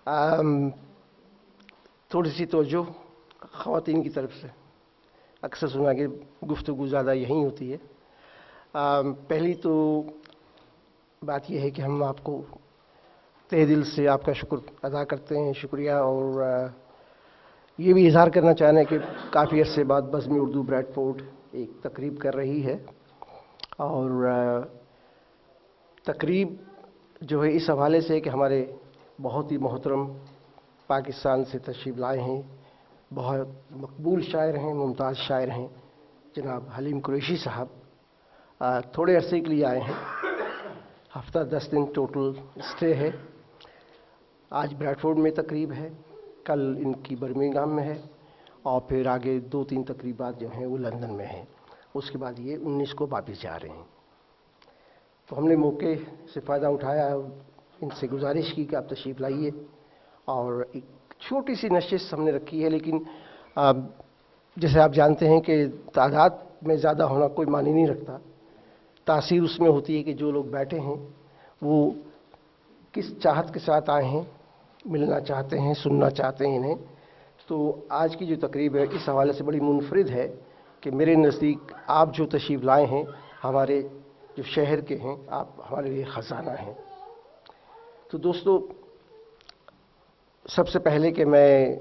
आम, थोड़ी सी तवज्जो ख़वातीन की तरफ से। अक्सर सुना कि गुफ्तगू ज़्यादा यहीं होती है। पहली तो बात यह है कि हम आपको तहे दिल से आपका शुक्र अदा करते हैं, शुक्रिया। और ये भी इजहार करना चाह रहे हैं कि काफ़ी अरसे बाद बज़्म उर्दू ब्रैडफोर्ड एक तकरीब कर रही है, और तकरीब जो है इस हवाले से कि हमारे बहुत ही मोहतरम पाकिस्तान से तशरीफ़ लाए हैं, बहुत मकबूल शायर हैं, मुमताज़ शायर हैं, जनाब हलीम कुरैशी साहब। थोड़े अरसे के लिए आए हैं, हफ्ता 10 दिन टोटल स्टे है। आज ब्रैडफोर्ड में तकरीब है, कल इनकी बर्मिंघम में है, और फिर आगे 2-3 तकरीबात जो हैं वो लंदन में हैं। उसके बाद ये 19 को वापस जा रहे हैं। तो हमने मौके से फ़ायदा उठाया, इनसे गुजारिश की कि आप तशरीफ़ लाइए, और एक छोटी सी नशिश हमने रखी है। लेकिन जैसे आप जानते हैं कि तादाद में ज़्यादा होना कोई मानी नहीं रखता, तासीर उसमें होती है कि जो लोग बैठे हैं वो किस चाहत के साथ आए हैं, मिलना चाहते हैं, सुनना चाहते हैं इन्हें। तो आज की जो तकरीब है इस हवाले से बड़ी मुनफरिद है कि मेरे नज़दीक आप जो तशरीफ़ लाए हैं, हमारे जो शहर के हैं, आप हमारे लिए ख़जाना हैं। तो दोस्तों, सबसे पहले कि मैं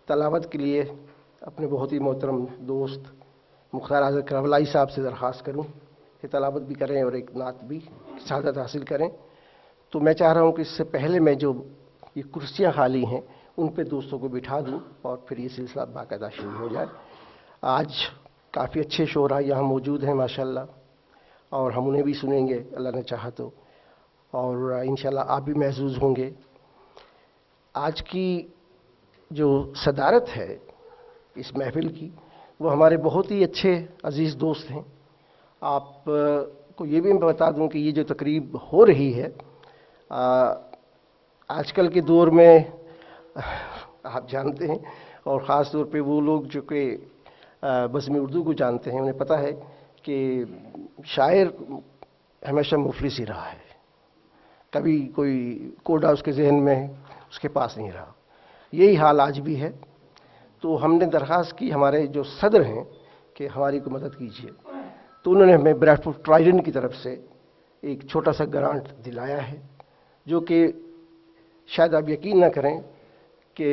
तलावत के लिए अपने बहुत ही मोहतरम दोस्त मुख्तार आज़म करबलाई साहब से दरख्वास्त करूं कि तलावत भी करें और एक नात भी शहादत हासिल करें। तो मैं चाह रहा हूं कि इससे पहले मैं जो ये कुर्सियां खाली हैं उन पे दोस्तों को बिठा दूं और फिर ये सिलसिला बाकायदा शुरू हो जाए। आज काफ़ी अच्छे शोरा यहाँ मौजूद हैं माशाल्लाह, और हम उन्हें भी सुनेंगे अल्लाह ने चाहा तो, और इंशाल्लाह आप भी महसूस होंगे। आज की जो सदारत है इस महफिल की, वो हमारे बहुत ही अच्छे अजीज़ दोस्त हैं। आप को ये भी मैं बता दूं कि ये जो तकरीब हो रही है आजकल के दौर में, आप जानते हैं, और ख़ास तौर पे वो लोग जो कि बज़्म उर्दू को जानते हैं, उन्हें पता है कि शायर हमेशा मुफलिस ही रहा है, कभी कोई कोडा उसके जहन में उसके पास नहीं रहा। यही हाल आज भी है। तो हमने दरख्वास्त की हमारे जो सदर हैं कि हमारी को मदद कीजिए, तो उन्होंने हमें ब्रैडफोर्ड ट्राइडेंट की तरफ से एक छोटा सा ग्रांट दिलाया है, जो कि शायद आप यकीन ना करें कि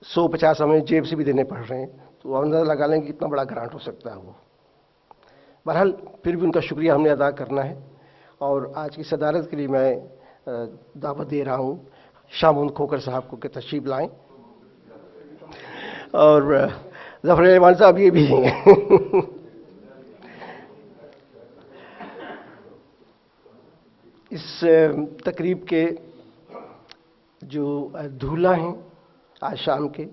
150 हमें जेब से भी देने पड़ रहे हैं। तो अंदाज़ा लगा लें कि कितना बड़ा ग्रांट हो सकता है वो। बहरहाल फिर भी उनका शुक्रिया हमने अदा करना है। और आज की सदारत के लिए मैं दावत दे रहा हूँ शामुन खोकर साहब को कि तशरीफ़ लाएं, और ज़फ़र रहमान साहब ये भी हैं। इस तकरीब के जो दूल्हा हैं आज शाम के,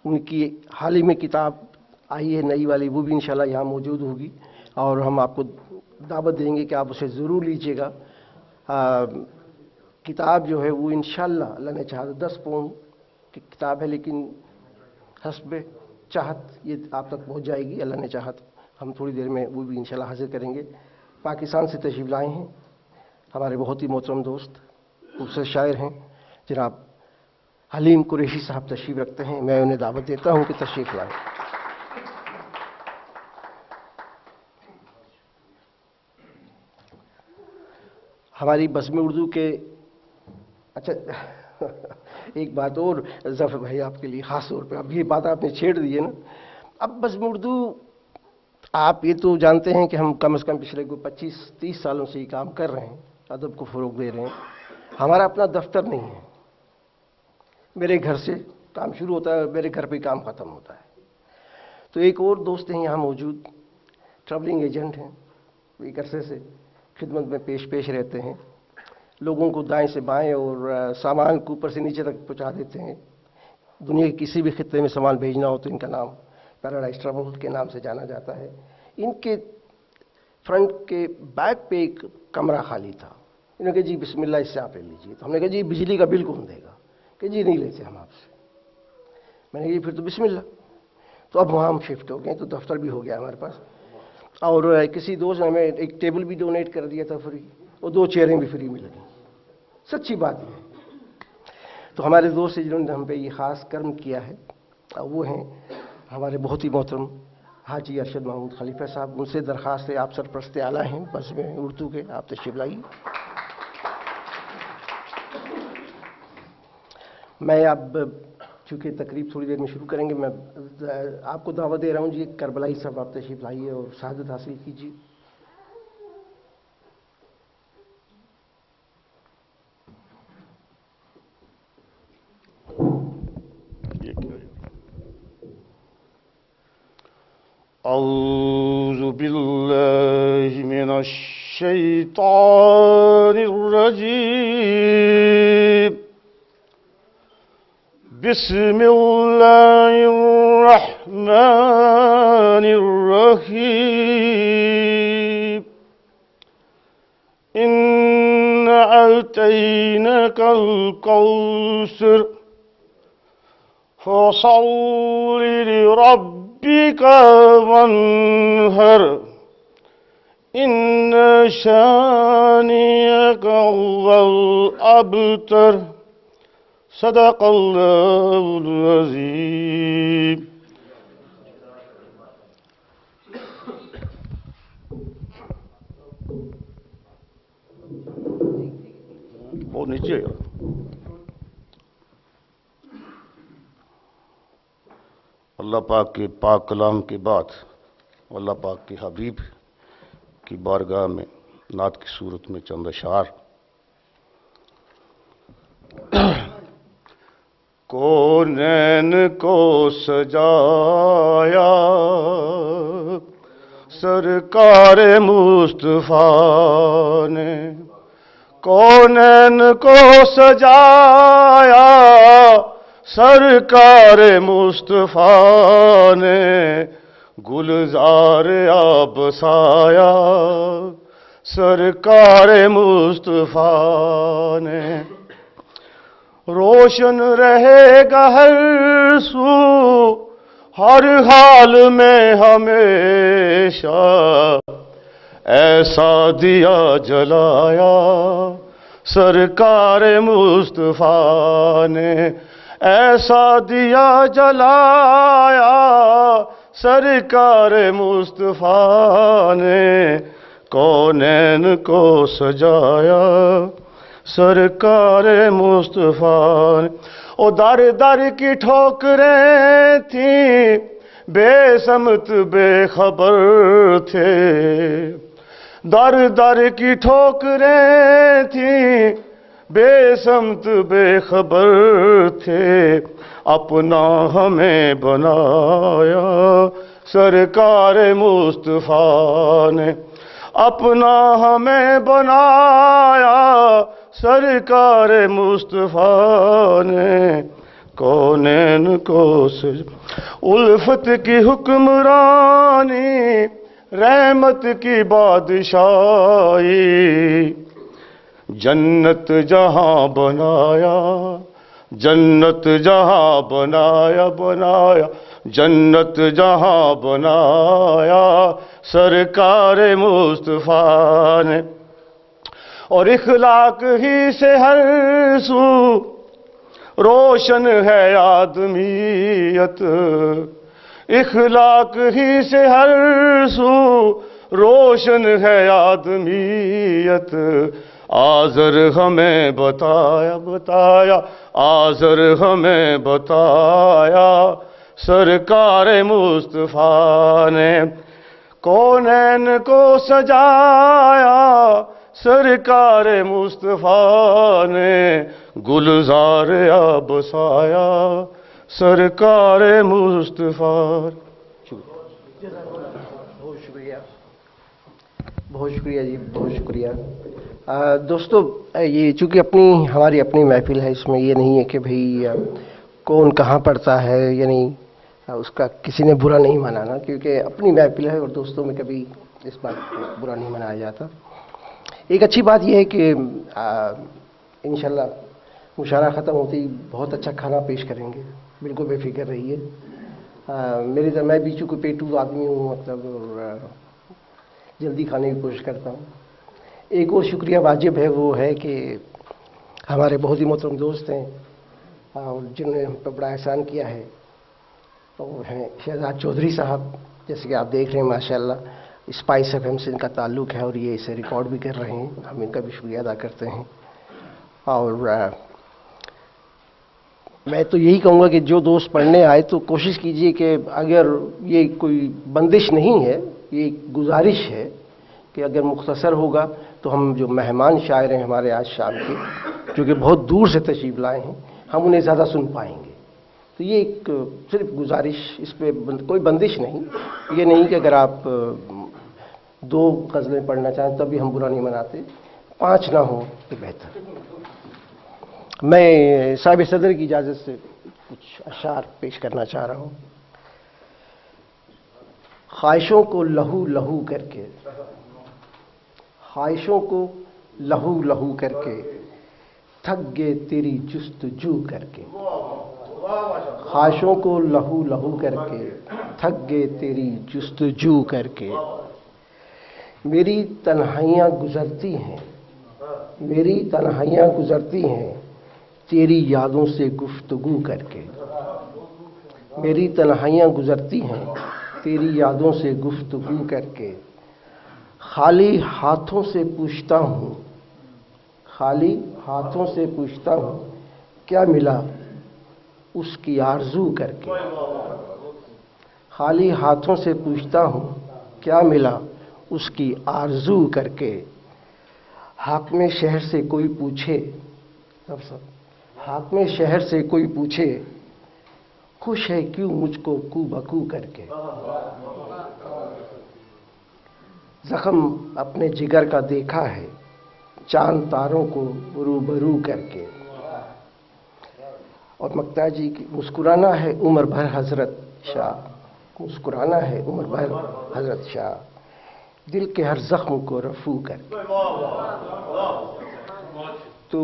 उनकी हाल ही में किताब आई है नई वाली, वो भी इंशाल्लाह यहाँ मौजूद होगी, और हम आपको दावत देंगे कि आप उसे ज़रूर लीजिएगा। किताब जो है वो इंशाल्लाह अल्लाह ने चाहा तो 10 पाउंड की किताब है, लेकिन हस्ब चाहत ये आप तक पहुँच जाएगी अल्लाह ने चाहा तो। हम थोड़ी देर में वो भी इंशाल्लाह हाजिर करेंगे। पाकिस्तान से तशरीफ़ लाए हैं हमारे बहुत ही मोहतरम दोस्त, खूबसूरत शायर हैं, जनाब हलीम कुरैशी साहब तशरीफ़ रखते हैं। मैं उन्हें दावत देता हूँ कि तशरीफ़ लाएं। हमारी बज़्म उर्दू के, अच्छा एक बात और ज़फ़र भाई आपके लिए ख़ास तौर पे, अब ये बात आपने छेड़ दी है ना। अब बज़्म उर्दू, आप ये तो जानते हैं कि हम कम से कम पिछले 25-30 सालों से ये काम कर रहे हैं, अदब को फ़रोग़ दे रहे हैं। हमारा अपना दफ्तर नहीं है, मेरे घर से काम शुरू होता है, मेरे घर पे काम ख़त्म होता है। तो एक और दोस्त हैं यहाँ मौजूद, ट्रैवलिंग एजेंट हैं, एक अरसे से खिदमत में पेश रहते हैं, लोगों को दाएं से बाएं और सामान को ऊपर से नीचे तक पहुँचा देते हैं। दुनिया के किसी भी खित्ते में सामान भेजना हो तो इनका नाम पैराडाइज ट्रैवल के नाम से जाना जाता है। इनके फ्रंट के बैक पे एक कमरा खाली था, इन्होंने कहा जी बिस्मिल्लाह इससे आप ले लीजिए। तो हमने कहा जी बिजली का बिल कौन देगा? कि जी नहीं लेते हम आपसे। मैंने कहा फिर तो बिस्मिल्लाह। तो अब वहाँ हम शिफ्ट हो गए, तो दफ्तर भी हो गया हमारे पास, और किसी दोस्त ने हमें एक टेबल भी डोनेट कर दिया था फ्री, और 2 चेयरें भी फ्री मिल गई। सच्ची बात है। تو ہمارے دوست جنہوں نے ہم پہ یہ خاص کرم کیا ہے وہ ہیں ہمارے بہت ہی محترم حاجی ارشد محمود خلیفہ صاحب. ان سے درخواست ہے، آپ سرپرست اعلیٰ ہیں بس میں اردو کے، آپ تشریف لائیے. میں اب چونکہ تقریب تھوڑی دیر میں شروع کریں گے، میں آپ کو دعوت دے رہا ہوں جی کربلائی صاحب آپ تشریف لائیے اور شہادت حاصل کیجیے. اعوذ باللہ من الشیطان الرجیم. بسم اللہ الرحمن الرحیم. إِنَّ أَعْطَيْنَاكَ الْكَوْثَرَ فَصَلِّ لِرَبِّكَ وَانْحَرْ إِنَّ شَانِئَكَ هُوَ الْأَبْتَرُ. صدق اللہ العظیم. وہ نیچے اللہ پاک کے پاک کلام کے بعد اللہ پاک کے حبیب کی بارگاہ میں نعت کی صورت میں چند اشعار. کونین کو سجایا سرکار مصطفیٰ نے، کونین کو سجایا سرکار مصطفیٰ نے، گلزار آب سایا سرکار مصطفیٰ نے. روشن رہے گا ہر سو ہر حال میں ہمیشہ، ایسا دیا جلایا سرکار مصطفیٰ نے، ایسا دیا جلایا سرکار مصطفیٰ نے، کونین کو سجایا سرکار مصطفیٰ نے. او در در کی ٹھوکریں تھیں، بے سمت بے خبر تھے، در در کی ٹھوکریں تھیں، بے سمت بے خبر تھے، اپنا ہمیں بنایا سرکار مصطفیٰ نے، اپنا ہمیں بنایا سرکار مصطفیٰ نے، کونین کو الفت کی حکمرانی، رحمت کی بادشاہی، جنت جہاں بنایا، جنت جہاں بنایا بنایا، جنت جہاں بنایا سرکار مصطفیٰ نے. اور اخلاق ہی سے ہر سو روشن ہے آدمیت، اخلاق ہی سے ہر سو روشن ہے آدمیت، آذر ہمیں بتایا بتایا، آذر ہمیں بتایا سرکار مصطفیٰ نے، کونین کو سجایا سرکار مصطفیٰ نے، گلزار آب سایا سرکار مصطفیٰ. بہت شکریہ، بہت شکریہ جی، بہت شکریہ. دوستو یہ چونکہ ہماری اپنی محفل ہے، اس میں یہ نہیں ہے کہ بھئی کون کہاں پڑھتا ہے، یعنی اس کا کسی نے برا نہیں منانا، کیونکہ اپنی محفل ہے اور دوستوں میں کبھی اس بات کو برا نہیں منایا جاتا. ایک اچھی بات یہ ہے کہ انشاءاللہ مشاعرہ ختم ہوتے ہی بہت اچھا کھانا پیش کریں گے، بالکل بے فکر رہیے. میں بھی چونکہ پیٹو آدمی ہوں مطلب، اور جلدی کھانے کی کوشش کرتا ہوں. ایک اور شکریہ واجب ہے، وہ ہے کہ ہمارے بہت ہی محترم دوست ہیں اور جنہوں نے ہم پر بڑا احسان کیا ہے وہ ہیں شہزاد چودھری صاحب، جیسے کہ آپ دیکھ رہے ہیں ماشاءاللہ اسپائس ایف ایم سے ان کا تعلق ہے اور یہ اسے ریکارڈ بھی کر رہے ہیں، ہم ان کا بھی شکریہ ادا کرتے ہیں۔ اور میں تو یہی کہوں گا کہ جو دوست پڑھنے آئے تو کوشش کیجئے کہ اگر یہ کوئی بندش نہیں ہے، یہ ایک گزارش ہے کہ اگر مختصر ہوگا تو ہم جو مہمان شاعر ہیں ہمارے آج شام کے، جو کہ بہت دور سے تشریف لائے ہیں، ہم انہیں زیادہ سن پائیں گے۔ تو یہ ایک صرف گزارش، اس پہ کوئی بندش نہیں، یہ نہیں کہ اگر آپ 2 غزلیں پڑھنا چاہیں تب بھی ہم برا نہیں مناتے، 5 نہ ہوں تو بہتر۔ میں صاحب صدر کی اجازت سے کچھ اشعار پیش کرنا چاہ رہا ہوں۔ خواہشوں کو لہو لہو کر کے، خواہشوں کو لہو لہو کر کے تھک گئے تیری جستجو کر کے، خواہشوں کو لہو لہو کر کے تھک گئے تیری جستجو کر کے، میری تنہائیاں گزرتی ہیں، میری تنہائیاں گزرتی ہیں تیری یادوں سے گفتگو کر کے، میری تنہائیاں گزرتی ہیں تیری یادوں سے گفتگو کر کے، خالی ہاتھوں سے پوچھتا ہوں، خالی ہاتھوں سے پوچھتا ہوں کیا ملا اس کی آرزو کر کے، خالی ہاتھوں سے پوچھتا ہوں کیا ملا اس کی آرزو کر کے، حاکم شہر سے کوئی پوچھے، حاکم شہر سے کوئی پوچھے خوش ہے کیوں مجھ کو کو بکو کر کے، زخم اپنے جگر کا دیکھا ہے چاند تاروں کو روبرو کر کے، اور مقطع جی کی مسکرانا ہے عمر بھر حضرت شاہ، مسکرانا ہے عمر بھر حضرت شاہ دل کے ہر زخم کو رفو کر کے۔ تو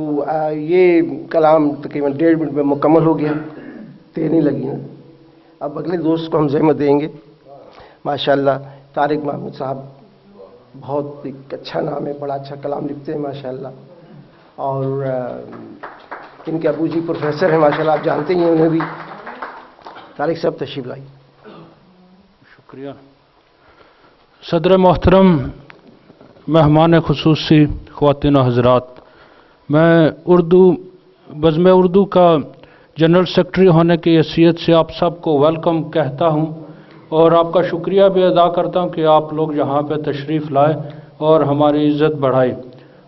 یہ کلام تقریباً 1.5 منٹ میں مکمل ہو گیا، دیر نہیں لگی نا۔ اب اگلے دوست کو ہم زحمت دیں گے، ماشاءاللہ طارق محمود صاحب، بہت ایک اچھا نام ہے، بڑا اچھا کلام لکھتے ہیں ماشاءاللہ، اور ان کے ابو جی پروفیسر ہیں ماشاءاللہ، آپ جانتے ہی ہیں انہیں بھی۔ طارق صاحب تشریف لائیں۔ شکریہ صدر محترم، مہمان خصوصی، خواتین و حضرات، میں بزم اردو کا جنرل سیکرٹری ہونے کی حیثیت سے آپ سب کو ویلکم کہتا ہوں اور آپ کا شکریہ بھی ادا کرتا ہوں کہ آپ لوگ یہاں پہ تشریف لائے اور ہماری عزت بڑھائی۔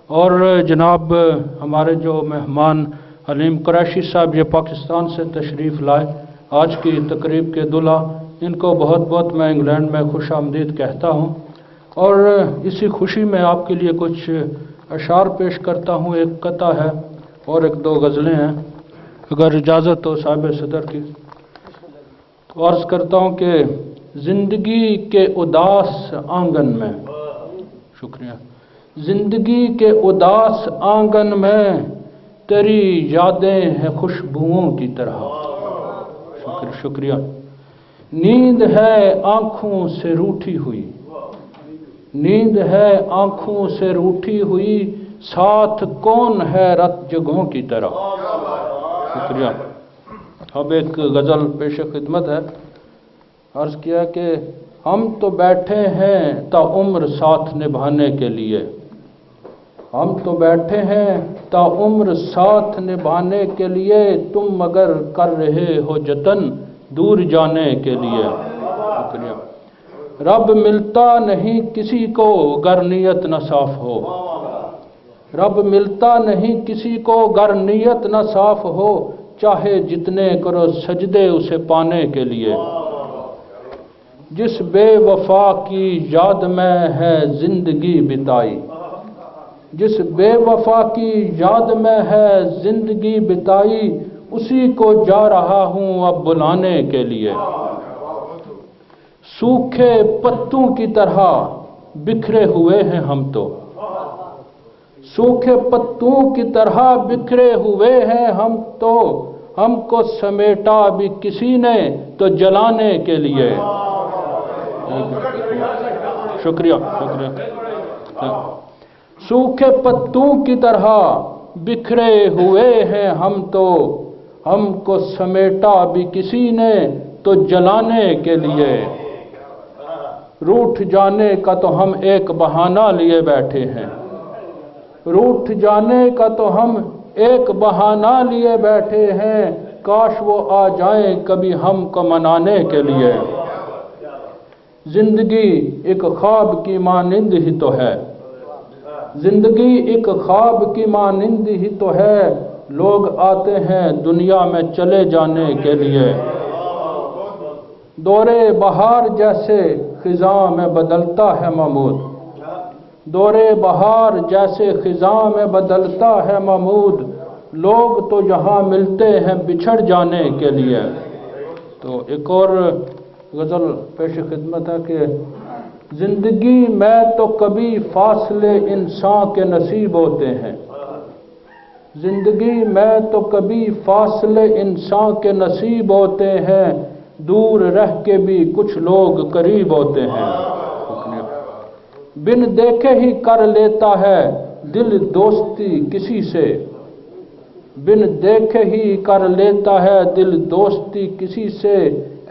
اور جناب ہمارے جو مہمان حلیم قریشی صاحب یہ پاکستان سے تشریف لائے آج کی تقریب کے دلہا، ان کو بہت بہت میں انگلینڈ میں خوش آمدید کہتا ہوں، اور اسی خوشی میں آپ کے لیے کچھ اشعار پیش کرتا ہوں۔ ایک قطع ہے اور 1-2 غزلیں ہیں، اگر اجازت ہو صاحب صدر کی تو عرض کرتا ہوں کہ زندگی کے اداس آنگن میں، شکریہ، زندگی کے اداس آنگن میں تیری یادیں ہیں خوشبوؤں کی طرح، شکریہ، نیند ہے آنکھوں سے روٹھی ہوئی، نیند ہے آنکھوں سے روٹھی ہوئی، ساتھ کون ہے رت جگہوں کی طرح، شکریہ۔ اب ایک غزل پیش خدمت ہے، عرض کیا کہ ہم تو بیٹھے ہیں تا عمر ساتھ نبھانے کے لیے، ہم تو بیٹھے ہیں تا عمر ساتھ نبھانے کے لیے، تم مگر کر رہے ہو جتن دور جانے کے لیے، شکریہ۔ رب ملتا نہیں کسی کو گر نیت نہ صاف ہو، رب ملتا نہیں کسی کو گر نیت نہ صاف ہو، چاہے جتنے کرو سجدے اسے پانے کے لیے، جس بے وفا کی یاد میں ہے زندگی بتائی، جس بے وفا کی یاد میں ہے زندگی بتائی، اسی کو جا رہا ہوں اب بلانے کے لیے، سوکھے پتوں کی طرح بکھرے ہوئے ہیں ہم تو، سوکھے پتوں کی طرح بکھرے ہوئے ہیں ہم تو، ہم کو سمیٹا بھی کسی نے تو جلانے کے لیے، شکریہ شکریہ۔ سوکھے پتوں کی طرح بکھرے ہوئے ہیں ہم تو، ہم کو سمیٹا بھی کسی نے تو جلانے کے لیے، روٹھ جانے کا تو ہم ایک بہانہ لیے بیٹھے ہیں، روٹھ جانے کا تو ہم ایک بہانہ لیے بیٹھے ہیں، کاش وہ آ جائیں کبھی ہم کو منانے کے لیے۔ زندگی ایک خواب کی مانند ہی تو ہے، زندگی ایک خواب کی مانند ہی تو ہے، لوگ آتے ہیں دنیا میں چلے جانے کے لیے، دورے بہار جیسے خزاں میں بدلتا ہے محمود، دورے بہار جیسے خزاں میں بدلتا ہے محمود، لوگ تو یہاں ملتے ہیں بچھڑ جانے کے لیے۔ تو ایک اور غزل پیش خدمت ہے کہ زندگی میں تو کبھی فاصلے انسان کے نصیب ہوتے ہیں، زندگی میں تو کبھی فاصلے انسان کے نصیب ہوتے ہیں، دور رہ کے بھی کچھ لوگ قریب ہوتے ہیں، بن دیکھے ہی کر لیتا ہے دل دوستی کسی سے، بن دیکھے ہی کر لیتا ہے دل دوستی کسی سے،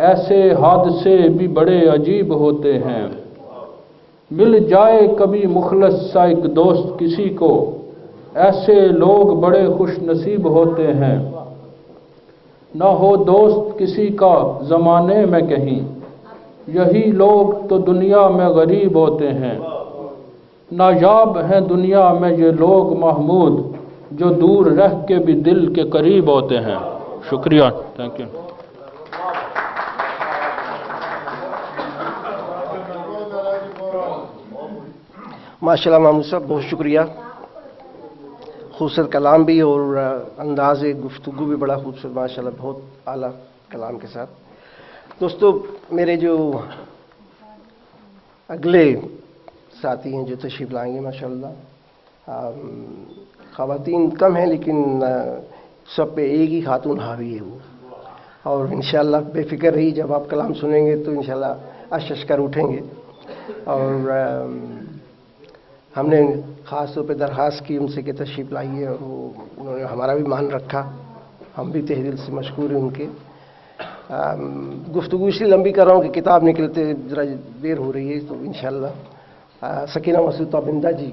ایسے حادثے بھی بڑے عجیب ہوتے ہیں، مل جائے کبھی مخلص سا ایک دوست کسی کو، ایسے لوگ بڑے خوش نصیب ہوتے ہیں، نہ ہو دوست کسی کا زمانے میں کہیں، یہی لوگ تو دنیا میں غریب ہوتے ہیں، نایاب ہیں دنیا میں یہ لوگ محمود، جو دور رہ کے بھی دل کے قریب ہوتے ہیں۔ شکریہ، تھینک یو۔ ماشاء اللہ محمود صاحب، بہت شکریہ، خوبصورت کلام بھی اور انداز گفتگو بھی بڑا خوبصورت، ماشاء اللہ بہت اعلیٰ کلام کے ساتھ۔ دوستو، میرے جو اگلے ساتھی ہیں جو تشریف لائیں گے ماشاء اللہ، خواتین کم ہیں لیکن سب پہ ایک ہی خاتون حاوی ہے وہ، اور انشاءاللہ بے فکر رہی، جب آپ کلام سنیں گے تو انشاءاللہ اشش کر اٹھیں گے، اور ہم نے خاص طور پہ درخواست کی ان سے کہ تشریف لائیے، اور وہ انہوں نے ہمارا بھی مان رکھا، ہم بھی تہ دل سے مشکور ہیں ان کے۔ گفتگو اس لیے لمبی کر رہا ہوں کہ کتاب نکلتے ذرا دیر ہو رہی ہے، تو انشاءاللہ سکینہ مسعود تابندہ جی،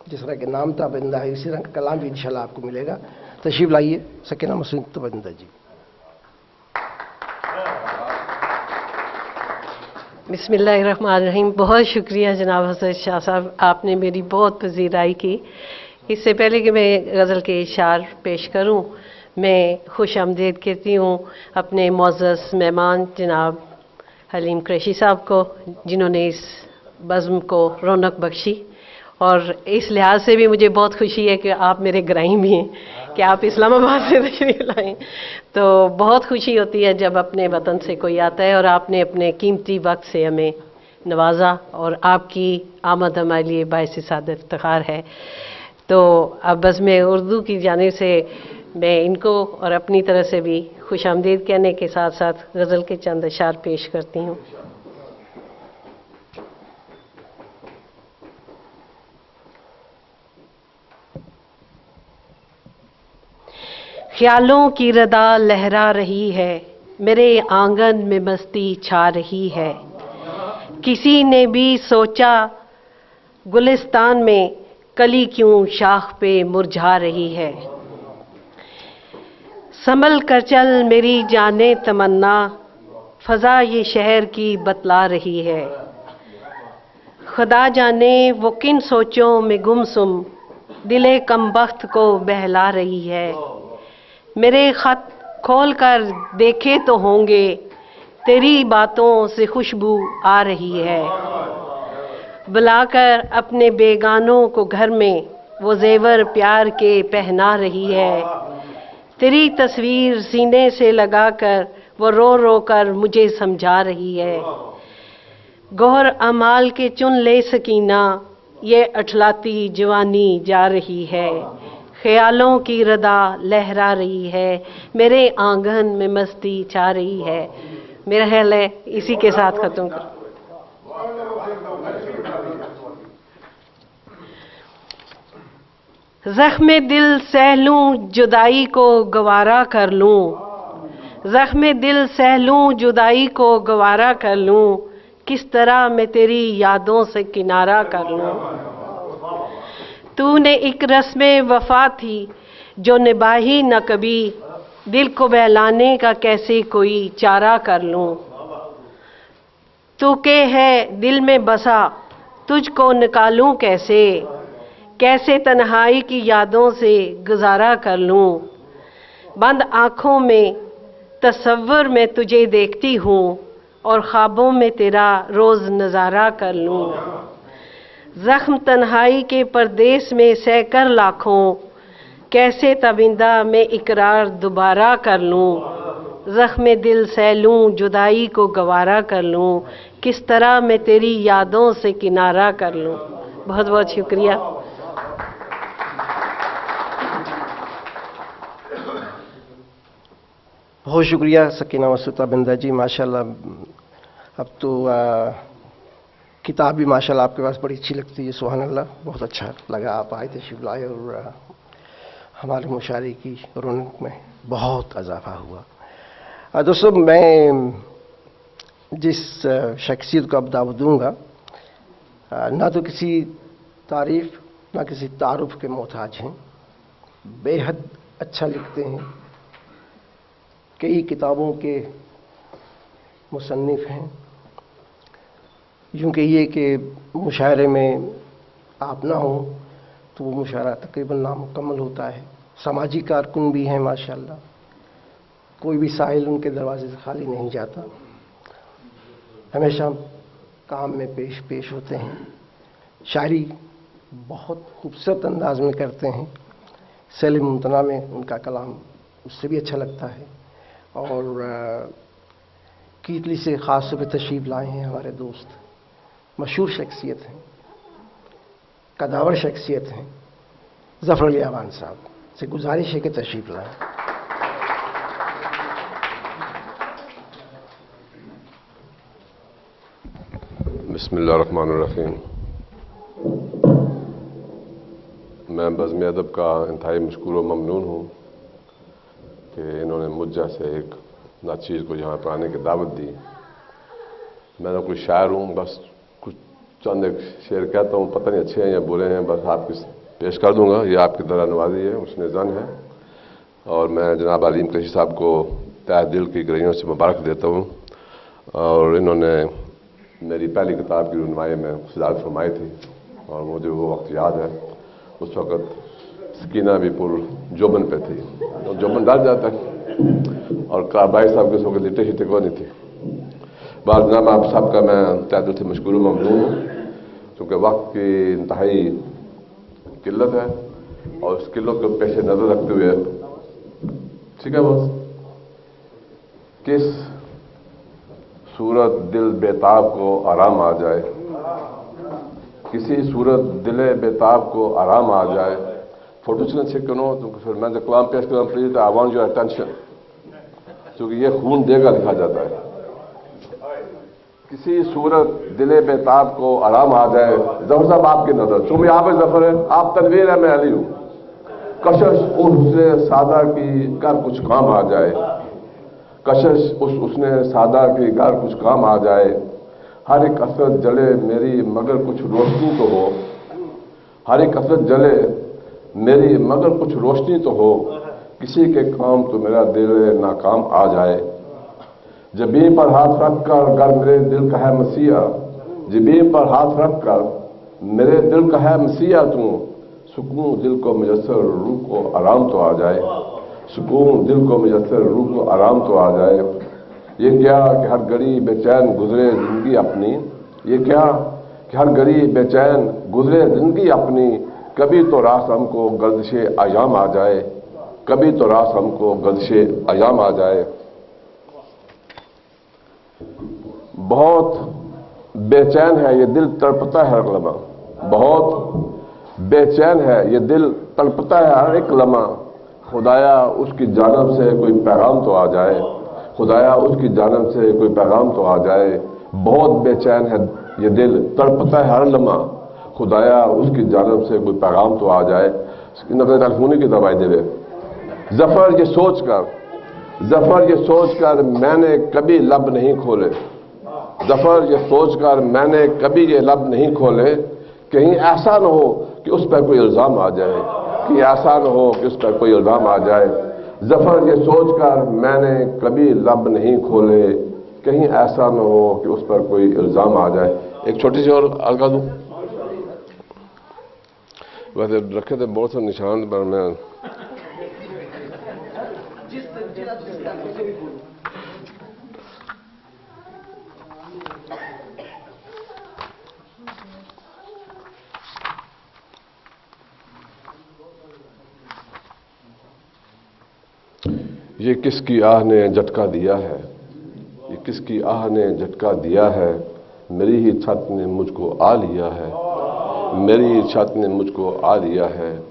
جس طرح کے نام تابندہ ہے اسی طرح کا کلام بھی انشاءاللہ آپ کو ملے گا۔ تشریف لائیے سکینہ مسعود تابندہ جی۔ بسم اللہ الرحمن الرحیم۔ بہت شکریہ جناب حضرت شاہ صاحب، آپ نے میری بہت پذیرائی کی۔ اس سے پہلے کہ میں غزل کے اشعار پیش کروں، میں خوش آمدید کہتی ہوں اپنے معزز مہمان جناب حلیم قریشی صاحب کو، جنہوں نے اس بزم کو رونق بخشی، اور اس لحاظ سے بھی مجھے بہت خوشی ہے کہ آپ میرے گرائی بھی ہیں، کہ آپ اسلام آباد سے تشریف لائیں، تو بہت خوشی ہوتی ہے جب اپنے وطن سے کوئی آتا ہے، اور آپ نے اپنے قیمتی وقت سے ہمیں نوازا، اور آپ کی آمد ہمارے لیے باعث سعادت افتخار ہے۔ تو اب بزم اردو کی جانب سے میں ان کو اور اپنی طرف سے بھی خوش آمدید کہنے کے ساتھ ساتھ غزل کے چند اشعار پیش کرتی ہوں۔ خیالوں کی ردا لہرا رہی ہے، میرے آنگن میں مستی چھا رہی ہے، کسی نے بھی سوچا گلستان میں کلی کیوں شاخ پہ مرجھا رہی ہے، سنبھل کر چل میری جانے تمنا، فضا یہ شہر کی بتلا رہی ہے، خدا جانے وہ کن سوچوں میں گمسم دل کم بخت کو بہلا رہی ہے، میرے خط کھول کر دیکھے تو ہوں گے تیری باتوں سے خوشبو آ رہی ہے، بلا کر اپنے بیگانوں کو گھر میں وہ زیور پیار کے پہنا رہی ہے، تیری تصویر سینے سے لگا کر وہ رو رو کر مجھے سمجھا رہی ہے، گوہر امال کے چن لے سکینہ یہ اٹھلاتی جوانی جا رہی ہے، خیالوں کی ردا لہرا رہی ہے، میرے آنگن میں مستی چھا رہی ہے۔ میرا خیال ہے اسی کے ساتھ ختم کر۔ ज़ख्म दिल सह लूं जुदाई को गवारा कर लूं, ज़ख्म दिल सह लूं जुदाई को गवारा कर लूं, किस तरह मैं तेरी यादों से किनारा कर लूं। तूने एक रस्म वफा थी जो निभाही न कभी, दिल को बहलाने का कैसे कोई चारा कर लूं। तू के है दिल में बसा तुझको निकालूं कैसे, कैसे तन्हाई की यादों से गुजारा कर लूं। बंद आँखों में तसव्वुर में तुझे देखती हूँ और ख्वाबों में तेरा रोज़ नज़ारा कर लूं। ज़ख्म तन्हाई के परदेस में सहकर लाखों, कैसे तविंदा मैं इकरार दोबारा कर लूं। ज़ख्म दिल सह लूं जुदाई को गवारा कर लूं, किस तरह मैं तेरी यादों से किनारा कर लूं। बहुत बहुत शुक्रिया। बहुत शुक्रिया सकीना मसूता बिंदा जी, माशाल्लाह। अब तो किताब भी माशाल्लाह आपके पास बड़ी अच्छी लगती है, सुभान अल्लाह। बहुत अच्छा लगा आप आए तशरीफ लाए और हमारे मुशायरे की रौनक में बहुत इजाफा हुआ। दोस्तों, मैं जिस शख्सियत को अब दावत दूँगा, ना तो किसी तारीफ़ ना किसी तारुफ के मोहताज हैं, बेहद अच्छा लिखते हैं, कई किताबों के मुसन्निफ़ हैं। यूँ कहिए कि मुशायरे में आप ना हो तो वो मुशायरा तकरीबन नामुकम्मल होता है। समाजी कारकुन भी हैं माशाल्लाह, कोई भी साहिल उनके दरवाजे से खाली नहीं जाता, हमेशा काम में पेश होते हैं। शायरी बहुत खूबसूरत अंदाज में करते हैं, सैल मुमतना में उनका कलाम उससे भी अच्छा लगता है। और कीतली से ख़ास तौर पर तशरीफ़ लाए हैं हमारे दोस्त, मशहूर शख्सियत हैं, कदावर शख्सियत हैं, ज़फ़र अली अवान साहब से गुजारिश है कि तशरीफ़ लाएं। बिस्मिल्लाहिर्रहमानिर्रहीम। मैं बज़्म अदब का इंतहाई मशकूर व ममनून हूँ कि इन्होंने मुझ जैसे एक नाचीज़ को यहाँ पर आने की दावत दी। मैं तो कोई शायर हूँ, बस कुछ चंद एक शेर कहता हूँ, पता नहीं अच्छे हैं या बुरे हैं, बस आपके पेश कर दूँगा। ये आपकी तरह नवाजी है, उसने जन है। और मैं जनाब अलीम क़ुरैशी साहब को तहे दिल की गहराइयों से मुबारक देता हूँ। और इन्होंने मेरी पहली किताब की रुनमाई में सदारत फरमाई थी और मुझे वो वक्त याद है। उस वक़्त सकीना भी पुर जोबन पे थी, तो जोबन डाल जाता है और काबाई साहब के उस वक्त लिटे शीटे को नहीं थी। बाद जनाब आप साहब का मैं तहे दिल से मशकूर ममनून हूँ, क्योंकि वक्त की इंतहाई किल्लत है और उस किल्लत को पेश नज़र रखते हुए, ठीक है बस, किस सूरत दिल बेताब को आराम आ जाए, किसी सूरत दिल बेताब को आराम आ जाए। फोटो चलना चेक करो तो फिर मैं जब कलाम पेश करूँ, please I want your attention, क्योंकि ये खून देगा लिखा जाता है। किसी सूरत दिल बेताब को आराम आ जाए। जफर साहब आपकी नजर, तुम यहाँ पे जफर है, आप तनवीर है, मैं अली हूँ। कशश उस हुस्ने सादा की कर कुछ काम आ जाए, कशश उस उसने सादा की घर कुछ काम आ जाए। हर एक कसरत जले मेरी मगर कुछ रोशनी तो हो, हर एक कसरत जले मेरी मगर कुछ रोशनी तो हो। किसी के काम तो मेरा दिल नाकाम आ जाए। जबीन पर हाथ रख कर अगर मेरे दिल का है मसीहा, जबीन पर हाथ रख कर मेरे दिल का है मसीहा तू। सुकून दिल को मुयस्सर रूह को आराम तो आ जाए, सुकून दिल को मुयस्सर रूह को आराम तो आ जाए। ये क्या कि हर घड़ी बेचैन गुजरे जिंदगी अपनी, ये क्या कि हर घड़ी बेचैन गुजरे जिंदगी अपनी। कभी तो रास हमको गर्दिशे अयाम आ जाए, कभी तो रास हमको गर्दिशे अयाम आ जाए। बहुत बेचैन है ये दिल तड़पता है हर लम्हा, बहुत बेचैन है ये दिल तड़पता है हर एक लम्हा। खुदाया उसकी जानब से कोई पैगाम तो आ जाए, खुदाया उसकी जानब से कोई पैगाम तो आ जाए। बहुत बेचैन है ये दिल तड़पता है हर लम्हा, खुदाया उसकी जानब से कोई पैगाम तो आ जाए। नकल टेलीफोनी की दवाई दे रहे। जफर ये सोच कर मैंने कभी लब नहीं खोले, जफर ये सोच कर मैंने कभी ये लब नहीं खोले, कहीं ऐसा न हो कि उस पर कोई इल्ज़ाम आ जाए, कि ऐसा न हो कि उस पर कोई इल्ज़ाम आ जाए। जफर ये सोच कर मैंने कभी लब नहीं खोले, कहीं ऐसा न हो कि उस पर कोई इल्ज़ाम आ जाए। एक छोटी सी और अलगा दूं, वैसे रखे थे बहुत से निशान पर मैं ये किसकी आह ने झटका दिया है, ये किसकी आह ने झटका दिया है, मेरी ही छत ने मुझको आ लिया है, मेरी ही छत ने मुझको आ लिया है,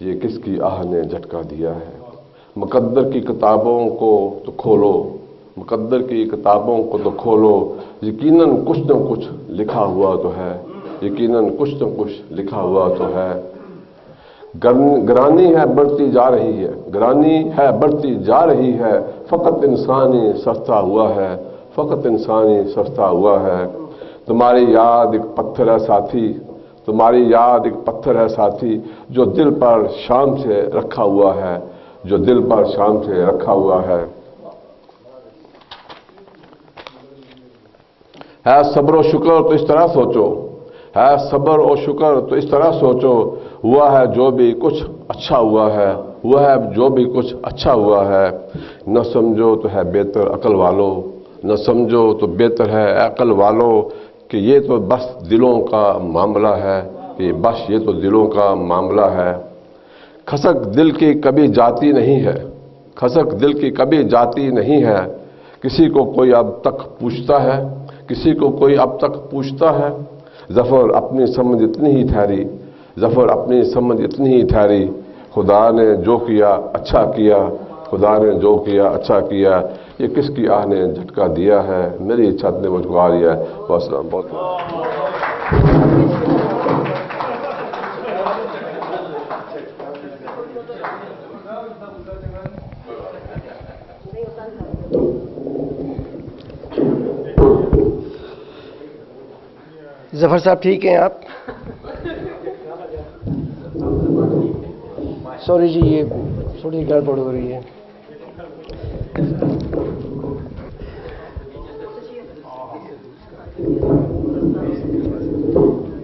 ये किसकी आह ने झटका दिया है। मुकद्दर की किताबों को तो खोलो, मुकद्दर की किताबों को तो खोलो, यकीनन कुछ न कुछ लिखा हुआ तो है, यकीनन कुछ न कुछ लिखा हुआ तो है। ग्रानी है बढ़ती जा रही है, ग्रानी है बढ़ती जा रही है, फ़कत इंसानी सस्ता हुआ है, फ़कत इंसानी सस्ता हुआ है। तुम्हारी याद एक पत्थर है साथी, तुम्हारी याद एक पत्थर है साथी, जो दिल पर शाम से रखा हुआ है, जो दिल पर शाम से रखा हुआ है सब्र और शुक्र तो इस तरह सोचो, है सब्र और शुक्र तो इस तरह सोचो, हुआ है जो भी कुछ अच्छा हुआ है, हुआ है जो भी कुछ अच्छा हुआ है। न समझो तो है बेहतर अकल वालों, न समझो तो बेहतर है अकल वालों, कि ये तो बस दिलों का मामला है, कि बस ये तो दिलों का मामला है। खसक दिल की कभी जाती नहीं है, खसक दिल की कभी जाती नहीं है, किसी को कोई अब तक पूछता है, किसी को कोई अब तक पूछता है। जफर अपनी समझ इतनी ही ठहरी, जफर अपनी समझ इतनी ही ठहरी, खुदा ने जो किया अच्छा किया, खुदा ने जो किया अच्छा किया। ये किसकी आह ने झटका दिया है, मेरी छत ने मुझको आ लिया है। वस्सलाम। बहुत जफर साहब ठीक हैं आप? सॉरी जी, ये थोड़ी गड़बड़ हो रही है।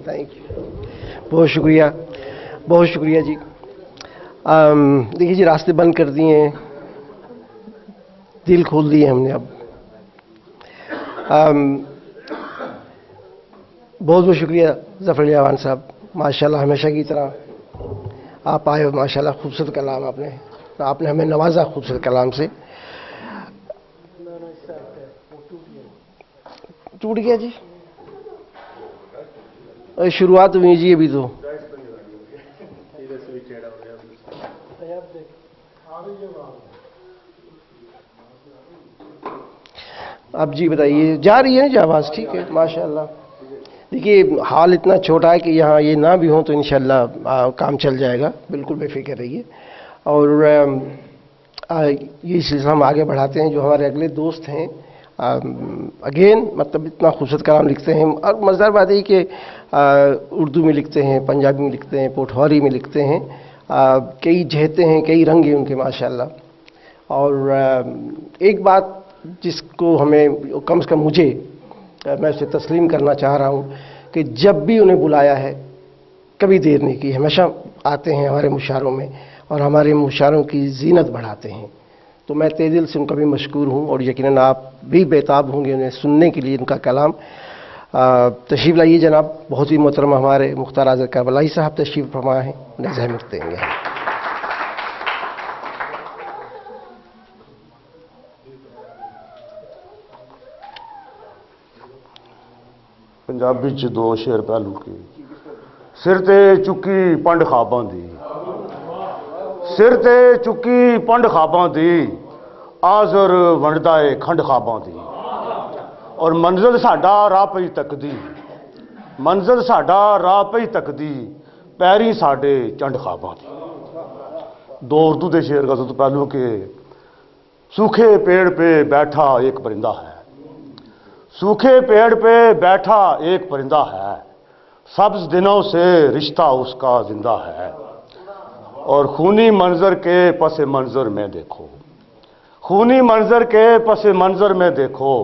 थैंक यू, बहुत शुक्रिया, बहुत शुक्रिया जी। देखिए जी, रास्ते बंद कर दिए हैं, दिल खोल दिए हमने अब। बहुत बहुत शुक्रिया ज़फ़र अली अवान साहब, माशाल्लाह हमेशा की तरह आप आए हो। माशाल्लाह खूबसूरत कलाम आपने हमें नवाजा खूबसूरत कलाम से। टूट गया जी, शुरुआत हुई जी अभी तो। अब जी बताइए, जा रही है ना जी आवाज़? ठीक है माशाल्लाह। देखिए हाल इतना छोटा है कि यहाँ ये ना भी हो तो इंशाल्लाह काम चल जाएगा, बिल्कुल बेफिक्र रहिए। और ये सिलसिला हम आगे बढ़ाते हैं। जो हमारे अगले दोस्त हैं अगेन मतलब इतना खूबसूरत कलाम लिखते हैं, और मज़ेदार बात है कि उर्दू में लिखते हैं, पंजाबी में लिखते हैं, पोठौरी में लिखते हैं, कई जहते हैं, कई रंग हैं उनके माशाल्लाह। और एक बात जिसको हमें कम से कम मुझे मैं उसे तस्लीम करना चाह रहा हूँ कि जब भी उन्हें बुलाया है कभी देर नहीं की, हमेशा आते हैं हमारे मुशारों में और हमारे मुशारों की जीनत बढ़ाते हैं। तो मैं तहे दिल से उनका भी मशकूर हूँ, और यकीनन आप भी बेताब होंगे उन्हें सुनने के लिए, उनका कलाम। तशरीफ़ लाइए जनाब, बहुत ही मोहतरम हमारे मुख्तार आज़ाद करबलाई साहब तशरीफ़ फरमा हैं, उन्हें ज़हमत देंगे। पंजाबी च दो शेर पहलू के। सिर ते चुकी पंड खाबां दी, सिर ते चुकी पंड खाबां दी, आज़र वंडदा है खंड खाबां दी। और मंजिल साडा राह पई तकदी, मंजिल साडा राह पई तकदी, पैरी साडे चंड खाबां दी। دو اردو دے شعر غزل تو پہلو کہ سوکھے پیڑ پہ بیٹھا ایک پرندہ ہے، سوکھے پیڑ پہ بیٹھا ایک پرندہ ہے، سبز دنوں سے رشتہ اس کا زندہ ہے، اور خونی منظر کے پس منظر میں دیکھو، خونی منظر کے پس منظر میں دیکھو،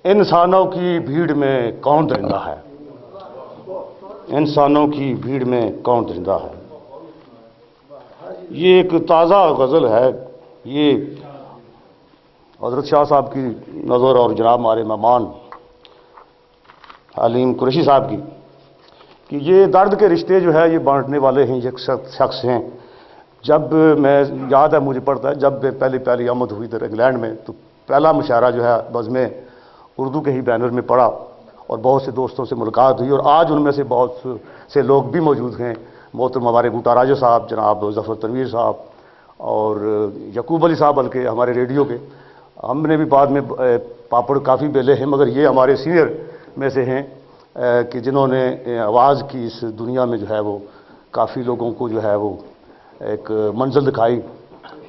انسانوں کی بھیڑ میں کون درندہ ہے، انسانوں کی بھیڑ میں کون درندہ ہے۔ یہ ایک تازہ غزل ہے، یہ حضرت شاہ صاحب کی نظر اور جناب ہمارے مہمان حلیم قریشی صاحب کی، کہ یہ درد کے رشتے جو ہے یہ بانٹنے والے ہیں، یہ شخص ہیں۔ جب میں یاد ہے مجھے پڑتا ہے جب پہلی آمد ہوئی تھی انگلینڈ میں، تو پہلا مشاعرہ جو ہے بزم اردو کے ہی بینر میں پڑھا اور بہت سے دوستوں سے ملاقات ہوئی، اور آج ان میں سے بہت سے لوگ بھی موجود ہیں، محترم ہمارے بوٹا راجہ صاحب، جناب ظفر تنویر صاحب اور یعقوب علی صاحب، بلکہ ہمارے ریڈیو کے، ہم نے بھی بعد میں پاپڑ کافی بیلے ہیں، مگر یہ ہمارے سینئر میں سے ہیں کہ جنہوں نے آواز کی اس دنیا میں جو ہے وہ کافی لوگوں کو جو ہے وہ ایک منزل دکھائی۔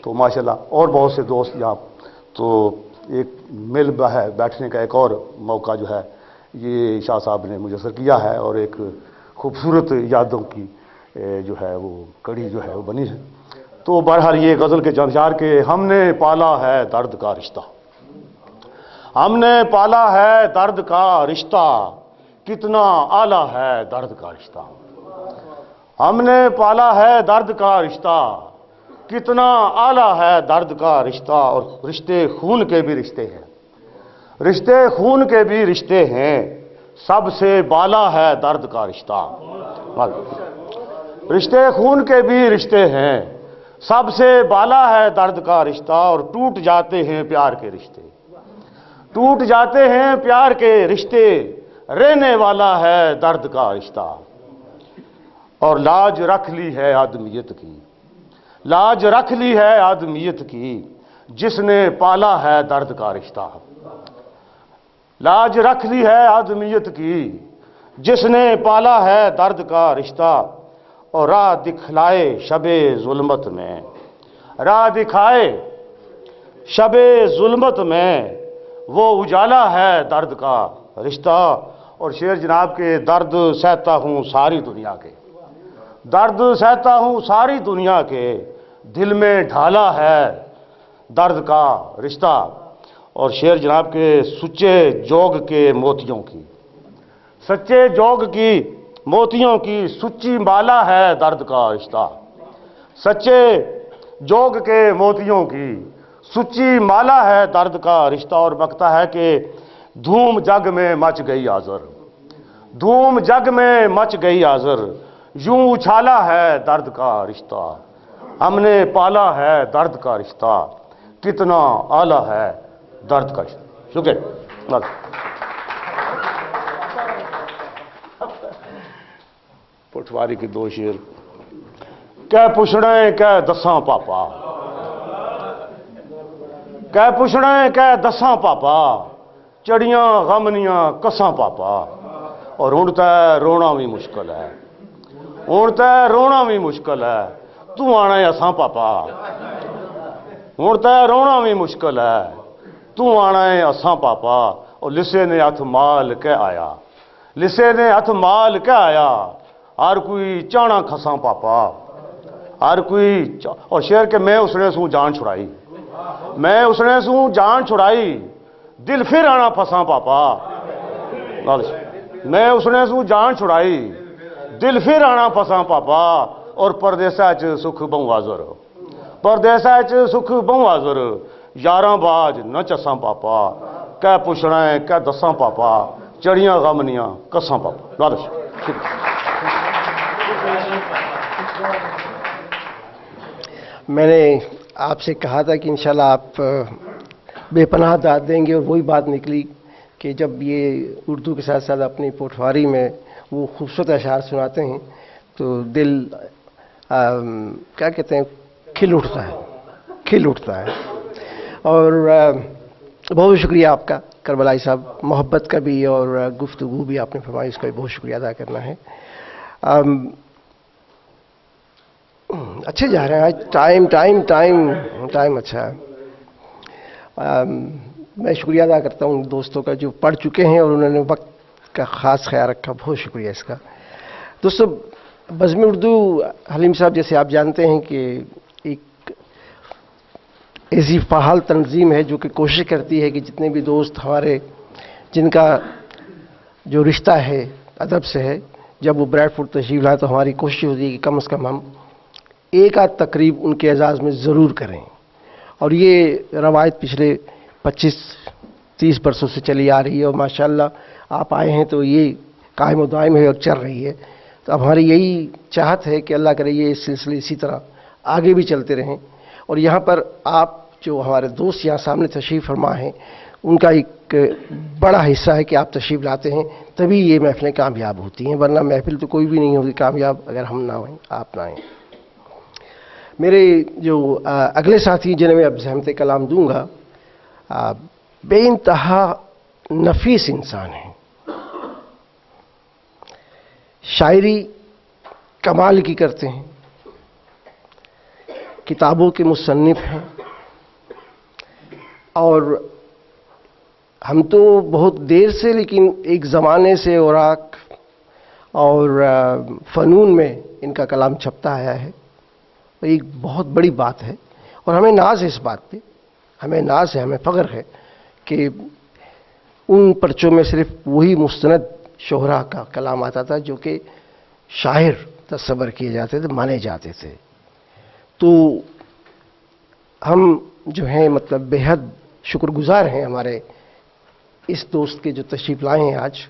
تو ماشاءاللہ اور بہت سے دوست یہاں، تو ایک مل ہے بیٹھنے کا ایک اور موقع جو ہے یہ شاہ صاحب نے میسر کیا ہے، اور ایک خوبصورت یادوں کی جو ہے وہ کڑی جو ہے وہ بنی ہے۔ تو بہرحال یہ غزل کے جانچار کے ہم نے پالا ہے درد کا رشتہ، ہم نے پالا ہے درد کا رشتہ، کتنا اعلیٰ ہے درد کا رشتہ، ہم نے پالا ہے درد کا رشتہ، کتنا اعلیٰ ہے درد کا رشتہ، اور رشتے خون کے بھی رشتے ہیں، رشتے خون کے بھی رشتے ہیں، سب سے بالا ہے درد کا رشتہ، رشتے خون کے بھی رشتے ہیں، سب سے بالا ہے درد کا رشتہ، اور ٹوٹ جاتے ہیں پیار کے رشتے، ٹوٹ جاتے ہیں پیار کے رشتے، رہنے والا ہے درد کا رشتہ، اور لاج رکھ لی ہے آدمیت کی، لاج رکھ لی ہے آدمیت کی، جس نے پالا ہے درد کا رشتہ، لاج رکھ لی ہے آدمیت کی، جس نے پالا ہے درد کا رشتہ، اور راہ دکھلائے شب ظلمت میں، راہ دکھائے شب ظلمت میں، وہ اجالا ہے درد کا رشتہ، اور شعر جناب کے درد سہتا ہوں ساری دنیا کے، درد سہتا ہوں ساری دنیا کے، دل میں ڈھالا ہے درد کا رشتہ، اور شعر جناب کے سچے جوگ کے موتیوں کی، سچے جوگ کی موتیوں کی سچی مالا ہے درد کا رشتہ، سچے جوگ کے موتیوں کی سچی مالا ہے درد کا رشتہ، اور بکتا ہے کہ دھوم جگ میں مچ گئی آذر، دھوم جگ میں مچ گئی آذر، یوں اچھالا ہے درد کا رشتہ، ہم نے پالا ہے درد کا رشتہ، کتنا اعلیٰ ہے درد کا رشتہ۔ شکریہ۔ پٹواری کے دو شعر، کہہ پچھڑے کہہ دساں پاپا، کہہ پچھڑے کہہ دساں پاپا، چڑیاں غمنیاں کساں پاپا، اور ہن تے رونا بھی مشکل ہے، ہن تے رونا بھی مشکل ہے، تو آنا ہے اساں پاپا، ہن تے رونا بھی مشکل ہے، تو آنا ہے اساں پاپا، اور لسے نے ہتھ مال کے آیا، لسے نے ہتھ مال کے آیا، ہر کوئی چانا کھساں پاپا، ہر کوئی اور شعر کے میں اس نے سوں جان چھڑائی، میں اس نے سوں جان چھڑائی، دل پھر آنا پھساں پاپا، میں اس نے سوں جان چھڑائی، دل پھر آنا پھساں پاپا، اور پردیسہ چ سکھ بہوں حاضر، پردیسہ چ سکھ بہوں حاضر، یاراں باج نہ چساں پاپا، کہہ پچھڑا ہے کہہ دساں پاپا، چڑیاں غمنیاں کساں پاپا۔ میں نے آپ سے کہا تھا کہ انشاءاللہ آپ بے پناہ داد دیں گے، اور وہی بات نکلی کہ جب یہ اردو کے ساتھ ساتھ اپنی پٹواری میں وہ خوبصورت اشعار سناتے ہیں تو دل کیا کہتے ہیں کھل اٹھتا ہے، کھل اٹھتا ہے۔ اور بہت شکریہ آپ کا کربلائی صاحب، محبت کا بھی اور گفتگو بھی آپ نے فرمائی، اس کا بھی بہت شکریہ ادا کرنا ہے۔ अच्छे जा रहे हैं आज। टाइम अच्छा है। मैं शुक्रिया अदा करता हूँ दोस्तों का जो पढ़ चुके हैं और उन्होंने वक्त का ख़ास ख्याल रखा, बहुत शुक्रिया इसका। दोस्तों, बज़्म उर्दू हलीम साहब जैसे आप जानते हैं कि एक ऐसी फ़ाल तंजीम है जो कि कोशिश करती है कि जितने भी दोस्त हमारे जिनका जो रिश्ता है अदब से है, जब वो ब्रैडफोर्ड तशरीफ़ लाए तो हमारी कोशिश होती है कि कम से कम हम एक आध तकरीब उनके एजाज़ में ज़रूर करें। और ये रवायत पिछले 25-30 बरसों से चली आ रही है और माशाअल्लाह आप आए हैं तो ये कायम और दायम है और चल रही है। तो अब हमारी यही चाहत है कि अल्लाह करे ये सिलसिले इसी तरह आगे भी चलते रहें। और यहाँ पर आप जो हमारे दोस्त यहाँ सामने तशरीफ़ फरमा हैं, उनका एक बड़ा हिस्सा है कि आप तशरीफ़ लाते हैं, तभी ये महफ़िलें कामयाब होती हैं, वरना महफ़िल तो कोई भी नहीं होती कामयाब अगर हम ना हों, आप ना आएँ। मेरे जो अगले साथी जिन्हें मैं अब ज़हमत कलाम दूंगा, बेइंतहा नफीस इंसान है, शायरी कमाल की करते हैं, किताबों के मुसन्निफ हैं। और हम तो बहुत देर से, लेकिन एक ज़माने से औराक और फ़नून में इनका कलाम छपता आया है, एक बहुत बड़ी बात है। और हमें नाज है इस बात पे, हमें नाज है, हमें फ़ख्र है कि उन पर्चों में सिर्फ वही मुस्तनद शोहरा का कलाम आता था जो कि शायर तस्वर किए जाते थे, माने जाते थे। तो हम जो हैं मतलब बेहद शुक्रगुजार हैं हमारे इस दोस्त के जो तशरीफ़ लाए हैं आज।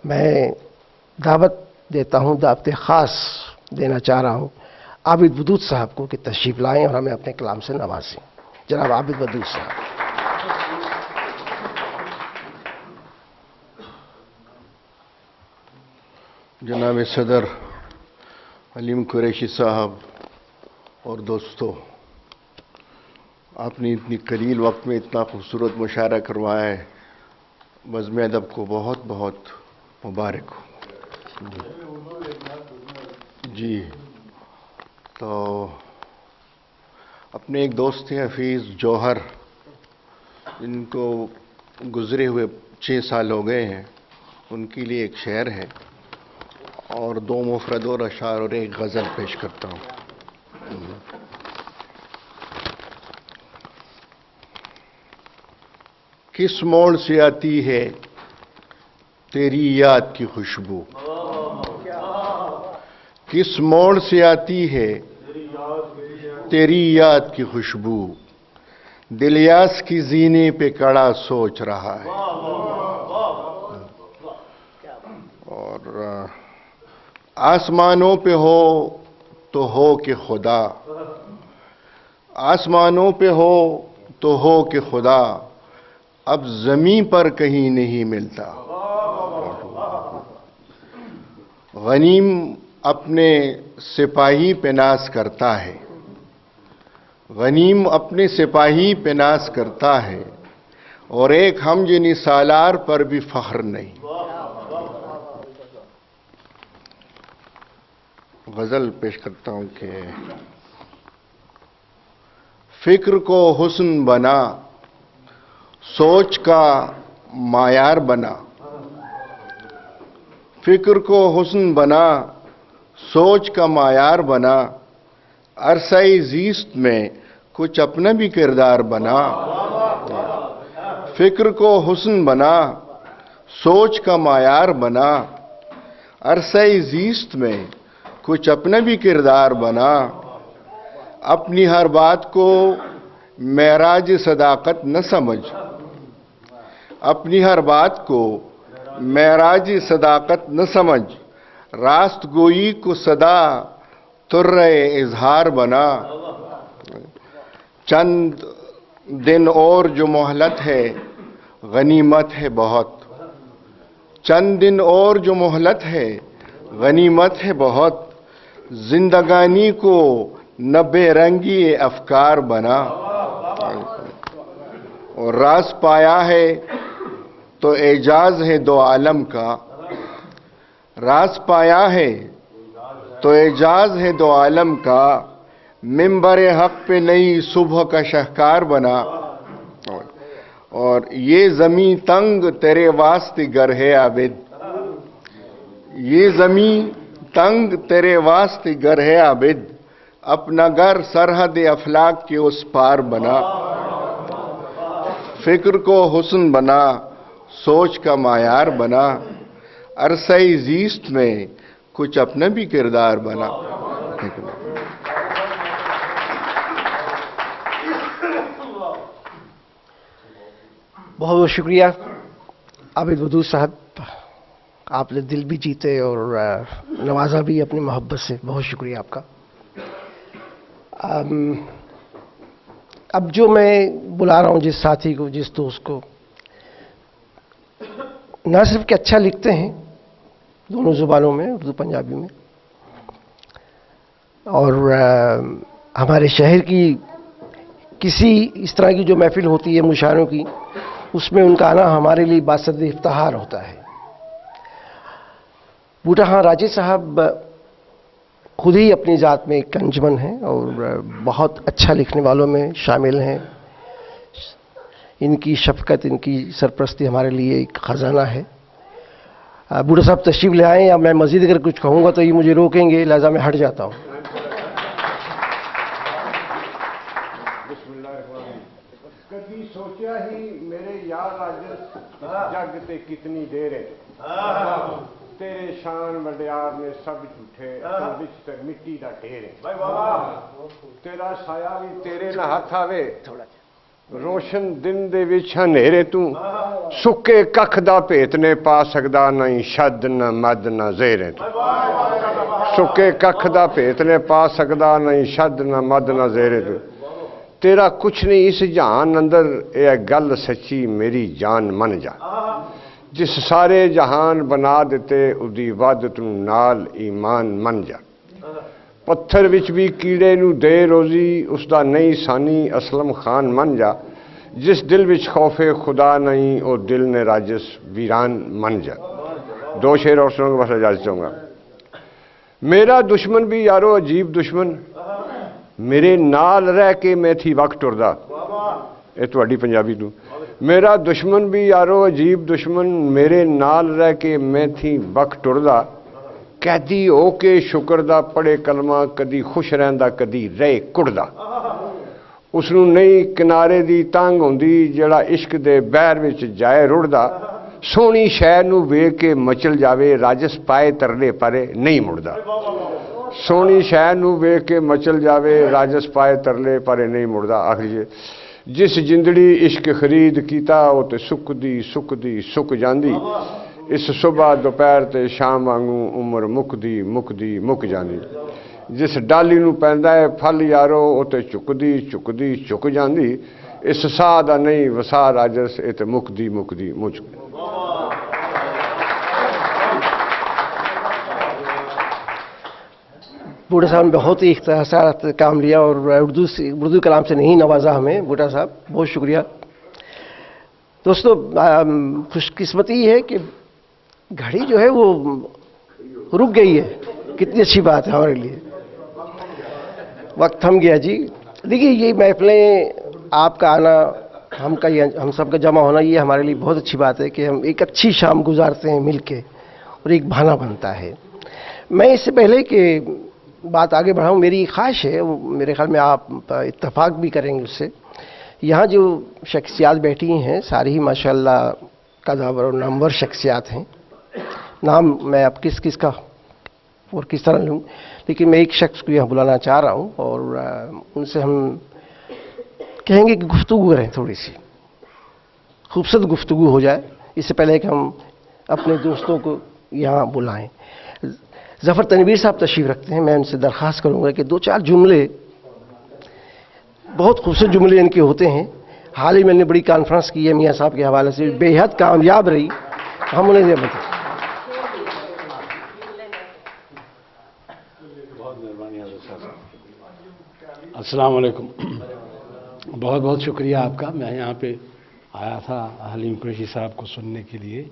मैं दावत देता हूँ, दावत ख़ास देना चाह रहा हूँ आबिद वदूद साहब को कि तशरीफ़ लाएं और हमें अपने कलाम से नवाजें। जनाब आबिद वदूद साहब। जनाब सदर हलीम कुरैशी साहब और दोस्तों, आपने इतनी कलील वक्त में इतना खूबसूरत मुशायरा करवाया है, बज़्म अदब को बहुत बहुत मुबारक हो। जी, तो अपने एक दोस्त थे हफीज़ जौहर, जिनको गुज़रे हुए 6 साल हो गए हैं, उनके लिए एक शेर है और 2 मुफ़रद और अशार और एक गज़ल पेश करता हूँ। किस मोड़ से आती है तेरी याद की खुशबू, किस मोड़ से आती है तेरी याद की खुशबू, दिलयास की जीने पे कड़ा सोच रहा है। और आसमानों पे हो तो हो कि खुदा, आसमानों पे हो तो हो कि खुदा, अब ज़मीं पर कहीं नहीं मिलता। गनीम अपने सिपाही पे नाज करता है, गनीम अपने सिपाही पे नाज करता है, और एक हम जिनी सालार पर भी फख्र नहीं। गज़ल पेश करता हूं कि फिक्र को हुस्न बना, सोच का मायार बना, फिक्र को हुस्न बना, सोच का मायार बना, अरसाई ज़ीस्त में कुछ अपना भी किरदार बना। फिक्र को हुस्न बना, सोच का मायार बना, अरसाई ज़ीस्त में कुछ अपना भी किरदार बना। अपनी हर बात को मेराज सदाकत न समझ, अपनी हर बात को मेराज सदाकत न समझ, रास्त गोई को सदा तुर्रे इजहार बना। चंद दिन और जो मोहलत है गनीमत है बहुत, चंद दिन और जो मोहलत है गनीमत है बहुत, जिंदगानी को न बेरंगी अफकार बना। और राज पाया है तो एजाज है 2 आलम का, राज पाया है تو اعجاز ہے دو عالم کا، منبر حق پہ نئی صبح کا شہکار بنا، اور یہ زمیں تنگ تیرے واسطے گر ہے عابد، یہ زمیں تنگ تیرے واسطے گر ہے عابد، اپنا گھر سرحد افلاک کے اس پار بنا، فکر کو حسن بنا، سوچ کا معیار بنا، عرصہ زیست میں کچھ اپنا بھی کردار بنا۔ بہت بہت شکریہ عابد ودود صاحب، آپ نے دل بھی جیتے اور نوازا بھی اپنی محبت سے، بہت شکریہ آپ کا۔ اب جو میں بلا رہا ہوں جس ساتھی کو، جس دوست کو، نہ صرف کہ اچھا لکھتے ہیں دونوں زبانوں میں، اردو پنجابی میں، اور ہمارے شہر کی کسی اس طرح کی جو محفل ہوتی ہے مشاعروں کی، اس میں ان کا آنا ہمارے لیے باصد افتخار ہوتا ہے۔ بوٹا خان راجی صاحب خود ہی اپنی ذات میں ایک انجمن ہیں اور بہت اچھا لکھنے والوں میں شامل ہیں۔ ان کی شفقت، ان کی سرپرستی ہمارے لیے ایک خزانہ ہے۔ بوٹا صاحب تشریف لے آئیں، یا میں مزید اگر کچھ کہوں گا تو یہ مجھے روکیں گے، لہذا میں ہٹ جاتا ہوں۔ کبھی سوچا ہی میرے یار راجس جگ تے کتنی دیر ہے، تیرے شان وڈیار نے سب جھوٹے، وچ تے مٹی دا ڈھیر ہے، تیرا سایہ بھی تیرے نہ ہاتھ آوے، روشن دن دے وچ ہنیرے تو، سکے ککھ دا بھیت نے پا سکدا، نہیں شد نہ مد نہ زیرے تو، سکے ککھ دا بھیت نے پا سکدا، نہیں شد نہ مد نہ زیرے تو، تیرا کچھ نہیں اس جہان اندر، اے گل سچی میری جان من جا، جس سارے جہان بنا دیتے اُدی عبادت نال ایمان من جا، پتھر وچ بھی کیڑے نو دے روزی، اس دا نہیں سانی اسلم خان من جا، جس دل وچ خوف خدا نہیں او دل نے راجس ویران من جا۔ دو شعر اور سنوں گا، بس اجازت چاہوں گا۔ میرا دشمن بھی یارو عجیب دشمن، میرے نال رہ کے میں تھی وقت ٹردا، اے تہاڈی پنجابی تو، میرا دشمن بھی یارو عجیب دشمن، میرے نال رہ کے میں تھی وقت ٹردا، قیدی ہو کے شکر دا پڑھے کلمہ، کدی خوش رہندا کدی رہے کڑدا، اس نوں نہیں کنارے دی تنگ ہوندی، جڑا عشق دے بہر وچ جائے رڑدا، سونی شے نوں ویکھ کے مچل جاوے، راجس پائے ترلے پرے نہیں مڑدا، سونی شے نوں ویکھ کے مچل جاوے، راجس پائے ترلے پرے نہیں مڑدا۔ آخری جس جندڑی عشق خرید کیتا، وہ تے سک جاندی، اس صبح دوپہر تے شام وانگوں عمر مکدی مک جاندی، جس ڈالی نو پیندا ہے پھل یارو، وہ تے چک جاندی، اس ساہ دا نہیں وسا راجس، اے تے مکدی مچ۔ بوٹا صاحب نے بہت ہی اختصارات کام لیا اور اردو کلام سے نہیں نوازا ہمیں۔ بوٹا صاحب بہت شکریہ۔ دوستو، خوش قسمتی یہ ہے کہ گھڑی جو ہے وہ رک گئی ہے، کتنی اچھی بات ہے ہمارے لیے، وقت تھم گیا جی۔ دیکھیے یہ محفلیں، آپ کا آنا، ہم سب کا جمع ہونا، یہ ہمارے لیے بہت اچھی بات ہے کہ ہم ایک اچھی شام گزارتے ہیں مل کے، اور ایک بہانہ بنتا ہے۔ میں اس سے پہلے کہ بات آگے بڑھاؤں، میری خواہش ہے، میرے خیال میں آپ اتفاق بھی کریں گے اس سے، یہاں جو شخصیات بیٹھی ہیں ساری ہی ماشاءاللہ قدور اور نامور شخصیات ہیں۔ نام میں اب کس کا اور کس طرح لوں، لیکن میں ایک شخص کو یہاں بلانا چاہ رہا ہوں، اور ان سے ہم کہیں گے کہ گفتگو کریں، تھوڑی سی خوبصورت گفتگو ہو جائے، اس سے پہلے کہ ہم اپنے دوستوں کو یہاں بلائیں۔ ظفر تنویر صاحب تشریف رکھتے ہیں، میں ان سے درخواست کروں گا کہ دو چار جملے، بہت خوبصورت جملے ان کے ہوتے ہیں، حال ہی میں نے بڑی کانفرنس کی ہے میاں صاحب کے حوالے سے، بے حد کامیاب رہی، ہم انہیں بتائیں۔ السلام علیکم، بہت بہت شکریہ آپ کا۔ میں یہاں پہ آیا تھا حلیم قریشی صاحب کو سننے کے لیے،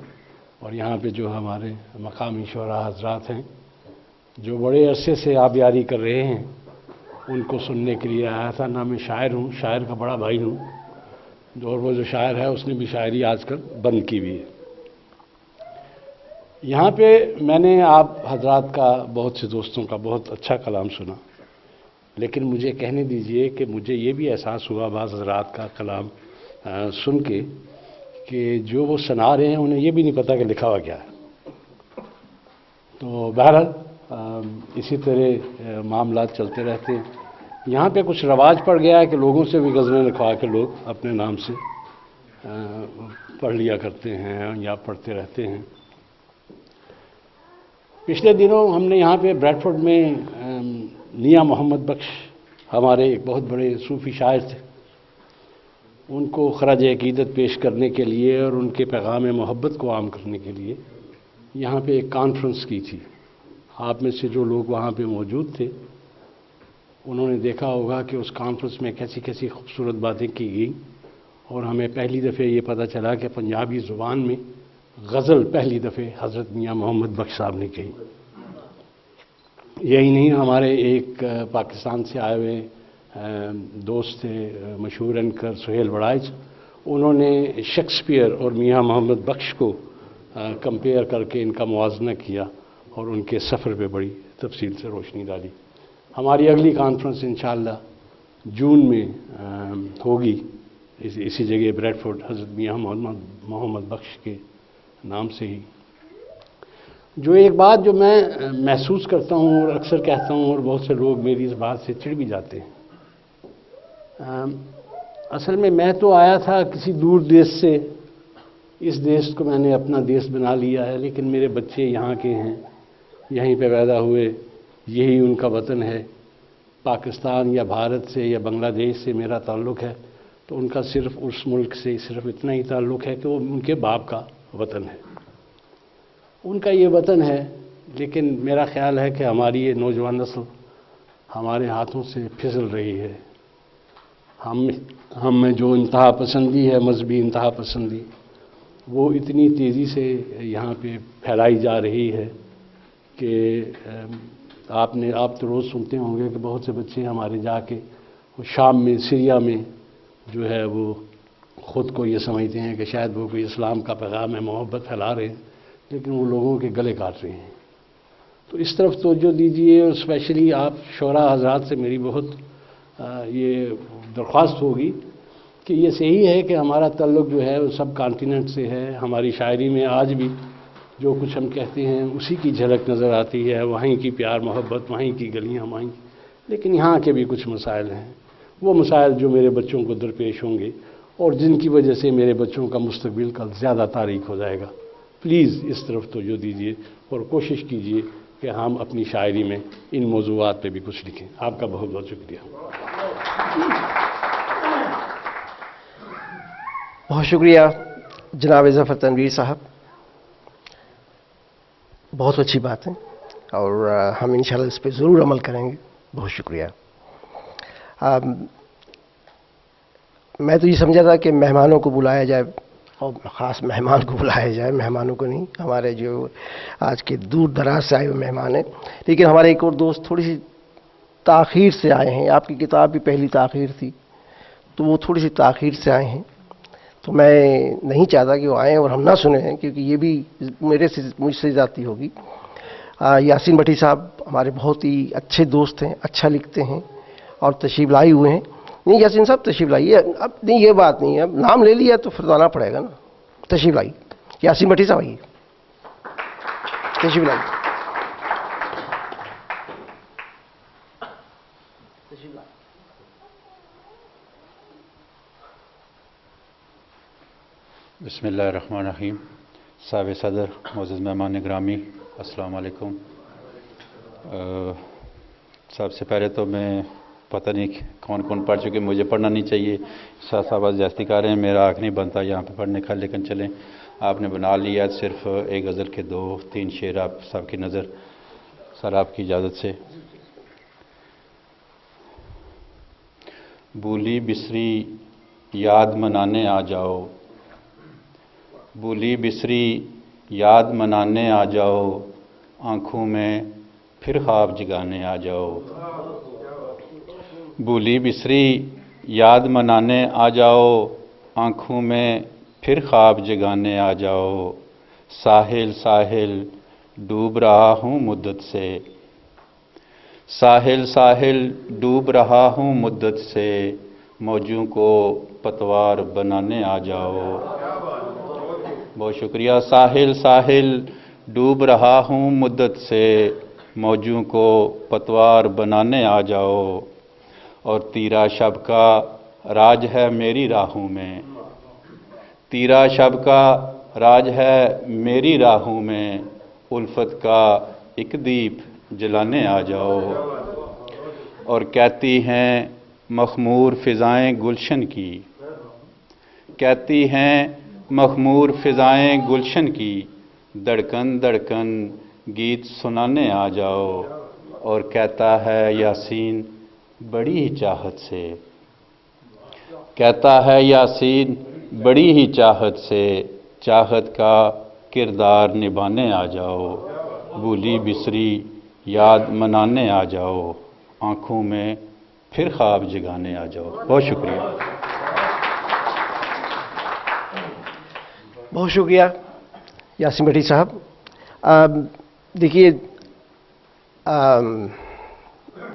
اور یہاں پہ جو ہمارے مقامی شعراء حضرات ہیں जो बड़े अरसे से आप यारी कर रहे हैं उनको सुनने के लिए आया था। ना मैं शायर हूँ, शायर का बड़ा भाई हूँ, और वो जो शायर है उसने भी शायरी आजकल बंद की हुई है। यहाँ पे मैंने आप हजरात का, बहुत से दोस्तों का बहुत अच्छा कलाम सुना, लेकिन मुझे कहने दीजिए कि मुझे ये भी एहसास हुआ बाज़ हजरात का कलाम सुन के कि जो वो सुना रहे हैं उन्हें ये भी नहीं पता कि लिखा हुआ क्या है। तो बहरहाल इसी तरह मामलात चलते रहते हैं। यहाँ पे कुछ रवाज पड़ गया है कि लोगों से भी गज़लें लिखवा के लोग अपने नाम से पढ़ लिया करते हैं या पढ़ते रहते हैं। पिछले दिनों हमने यहाँ पे ब्रैडफोर्ड में मियां मोहम्मद बख्श, हमारे एक बहुत बड़े सूफ़ी शायर थे, उनको खराज अक़ीदत पेश करने के लिए और उनके पैगाम मोहब्बत को आम करने के लिए यहाँ पे एक कॉन्फ्रेंस की थी। आप में से जो लोग वहाँ पे मौजूद थे उन्होंने देखा होगा कि उस कॉन्फ्रेंस में कैसी कैसी खूबसूरत बातें की गई, और हमें पहली दफ़े ये पता चला कि पंजाबी ज़ुबान में गज़ल पहली दफ़े हज़रत मियां मोहम्मद बख्श साहब ने कही। यही नहीं, हमारे एक पाकिस्तान से आए हुए दोस्त थे, मशहूर एंकर सुहेल बड़ाइच, उन्होंने शेक्सपियर और मियां मोहम्मद बख्श को कंपेयर करके इनका मुआवजना किया और उनके सफ़र पे बड़ी तफसील से रोशनी डाली। हमारी अगली कॉन्फ्रेंस इंशाअल्लाह जून में होगी इसी जगह ब्रैडफोर्ड, हज़रत मियां मोहम्मद बख्श के नाम से ही। जो एक बात जो मैं महसूस करता हूँ और अक्सर कहता हूँ, और बहुत से लोग मेरी इस बात से चिढ़ भी जाते हैं, असल में मैं तो आया था किसी दूर देश से, इस देश को मैंने अपना देश बना लिया है, लेकिन मेरे बच्चे यहाँ के हैं, यहीं पे पैदा हुए, यही उनका वतन है। पाकिस्तान या भारत से या बांग्लादेश से मेरा ताल्लुक़ है तो उनका सिर्फ़ उस मुल्क से सिर्फ़ इतना ही ताल्लुक़ है कि वो उनके बाप का वतन है, उनका ये वतन है। लेकिन मेरा ख़्याल है कि हमारी ये नौजवान नस्ल हमारे हाथों से फिसल रही है। हम में जो इंतहा पसंदी है, मजहबी इंतहा पसंदी, वो इतनी तेज़ी से यहाँ पे फैलाई जा रही है कि आप तो रोज़ सुनते होंगे कि बहुत से बच्चे हमारे जाके वो शाम में, सीरिया में जो है वो ख़ुद को ये समझते हैं कि शायद वो कोई इस्लाम का पैगाम है, मोहब्बत फैला रहे हैं, लेकिन वो लोगों के गले काट रहे हैं। तो इस तरफ तवज्जो दीजिए, और स्पेशली आप शोरा हज़रात से मेरी बहुत ये दरख्वास्त होगी कि ये सही है कि हमारा ताल्लुक़ जो है वो सब कॉन्टिनेंट से है। हमारी शायरी में आज भी जो कुछ हम कहते हैं उसी की झलक नज़र आती है, वहीं की प्यार मोहब्बत, वहीं की गलियाँ वहीं। लेकिन यहाँ के भी कुछ मसाइल हैं, वो मसाइल जो मेरे बच्चों को दरपेश होंगे और जिनकी वजह से मेरे बच्चों का मुस्तकबिल कल ज़्यादा तारीक हो जाएगा। प्लीज़ इस तरफ तवज्जो दीजिए और कोशिश कीजिए कि हम अपनी शायरी में इन मौज़ूआत पे भी कुछ लिखें। आपका बहुत बहुत शुक्रिया। बहुत शुक्रिया जनाब ज़फ़र तनवीर साहब, बहुत अच्छी बात है और हम इंशाल्लाह इस पे ज़रूर अमल करेंगे। बहुत शुक्रिया। मैं तो ये समझा था कि मेहमानों को बुलाया जाए, और ख़ास मेहमान को बुलाया जाए, मेहमानों को नहीं, हमारे जो आज के दूर दराज से आए हुए मेहमान हैं। लेकिन हमारे एक और दोस्त थोड़ी सी ताख़ीर से आए हैं। आपकी किताब भी पहली ताख़ीर थी, तो वो थोड़ी सी ताख़ीर से आए हैं। तो मैं नहीं चाहता कि वो आएँ और हम ना सुने हैं, क्योंकि ये भी मुझसे ज़्यादती होगी। यासीन भट्टी साहब हमारे बहुत ही अच्छे दोस्त हैं, अच्छा लिखते हैं और तशरीफ़ लाई हुए हैं। नहीं यासीन साहब तशरीफ़ लाइए, अब नहीं ये बात नहीं है, अब नाम ले लिया तो फिर आना पड़ेगा ना। तशरीफ़ लाइए यासीन भट्टी साहब, आइए तशरीफ़ लाइए। बिस्मिल्लाहिर्रहमानिर्रहीम। साहिब सदर, मोअज़्ज़ज़ मेहमान ग्रामी, अस्सलाम वालेकुम। सबसे पहले तो मैं पता नहीं कौन कौन पढ़ चुके, मुझे पढ़ना नहीं चाहिए, शाह साहब ज्यादती कर रहे हैं, मेरा हक़ नहीं बनता यहाँ पे पढ़ने का। लेकिन चलें, आपने बना लिया, सिर्फ एक गज़ल के 2-3 शेर आप सबकी नज़र, सर आपकी इजाज़त से। भूली बिसरी याद मनाने आ जाओ, भूली बिसरी याद मनाने आ जाओ, आँखों में फिर ख्वाब जगाने आ जाओ। भूली बिसरी याद मनाने आ जाओ, आँखों में फिर ख्वाब जगाने आ जाओ। साहिल साहिल डूब रहा हूँ मुद्दत से, साहिल साहिल डूब रहा हूँ मुद्दत से, मौजों को पतवार बनाने आ जाओ। बहुत शुक्रिया। साहिल साहिल डूब रहा हूँ मुद्दत से, मौजों को पतवार बनाने आ जाओ। और तीरा शब का राज है मेरी राहों में, तीरा शब का राज है मेरी राहों में, उल्फत का एक दीप जलाने आ जाओ। और कहती हैं मखमूर फ़िज़ाएँ गुलशन की, कहती हैं मखमूर फ़िज़ाएँ गुलशन की, धड़कन धड़कन गीत सुनाने आ जाओ। और कहता है यासीन बड़ी ही चाहत से, कहता है यासीन बड़ी ही चाहत से, चाहत का किरदार निभाने आ जाओ। भूली बिसरी याद मनाने आ जाओ, आँखों में फिर ख्वाब जगाने आ जाओ। बहुत शुक्रिया। बहुत शुक्रिया यासीन भट्टी साहब। देखिए,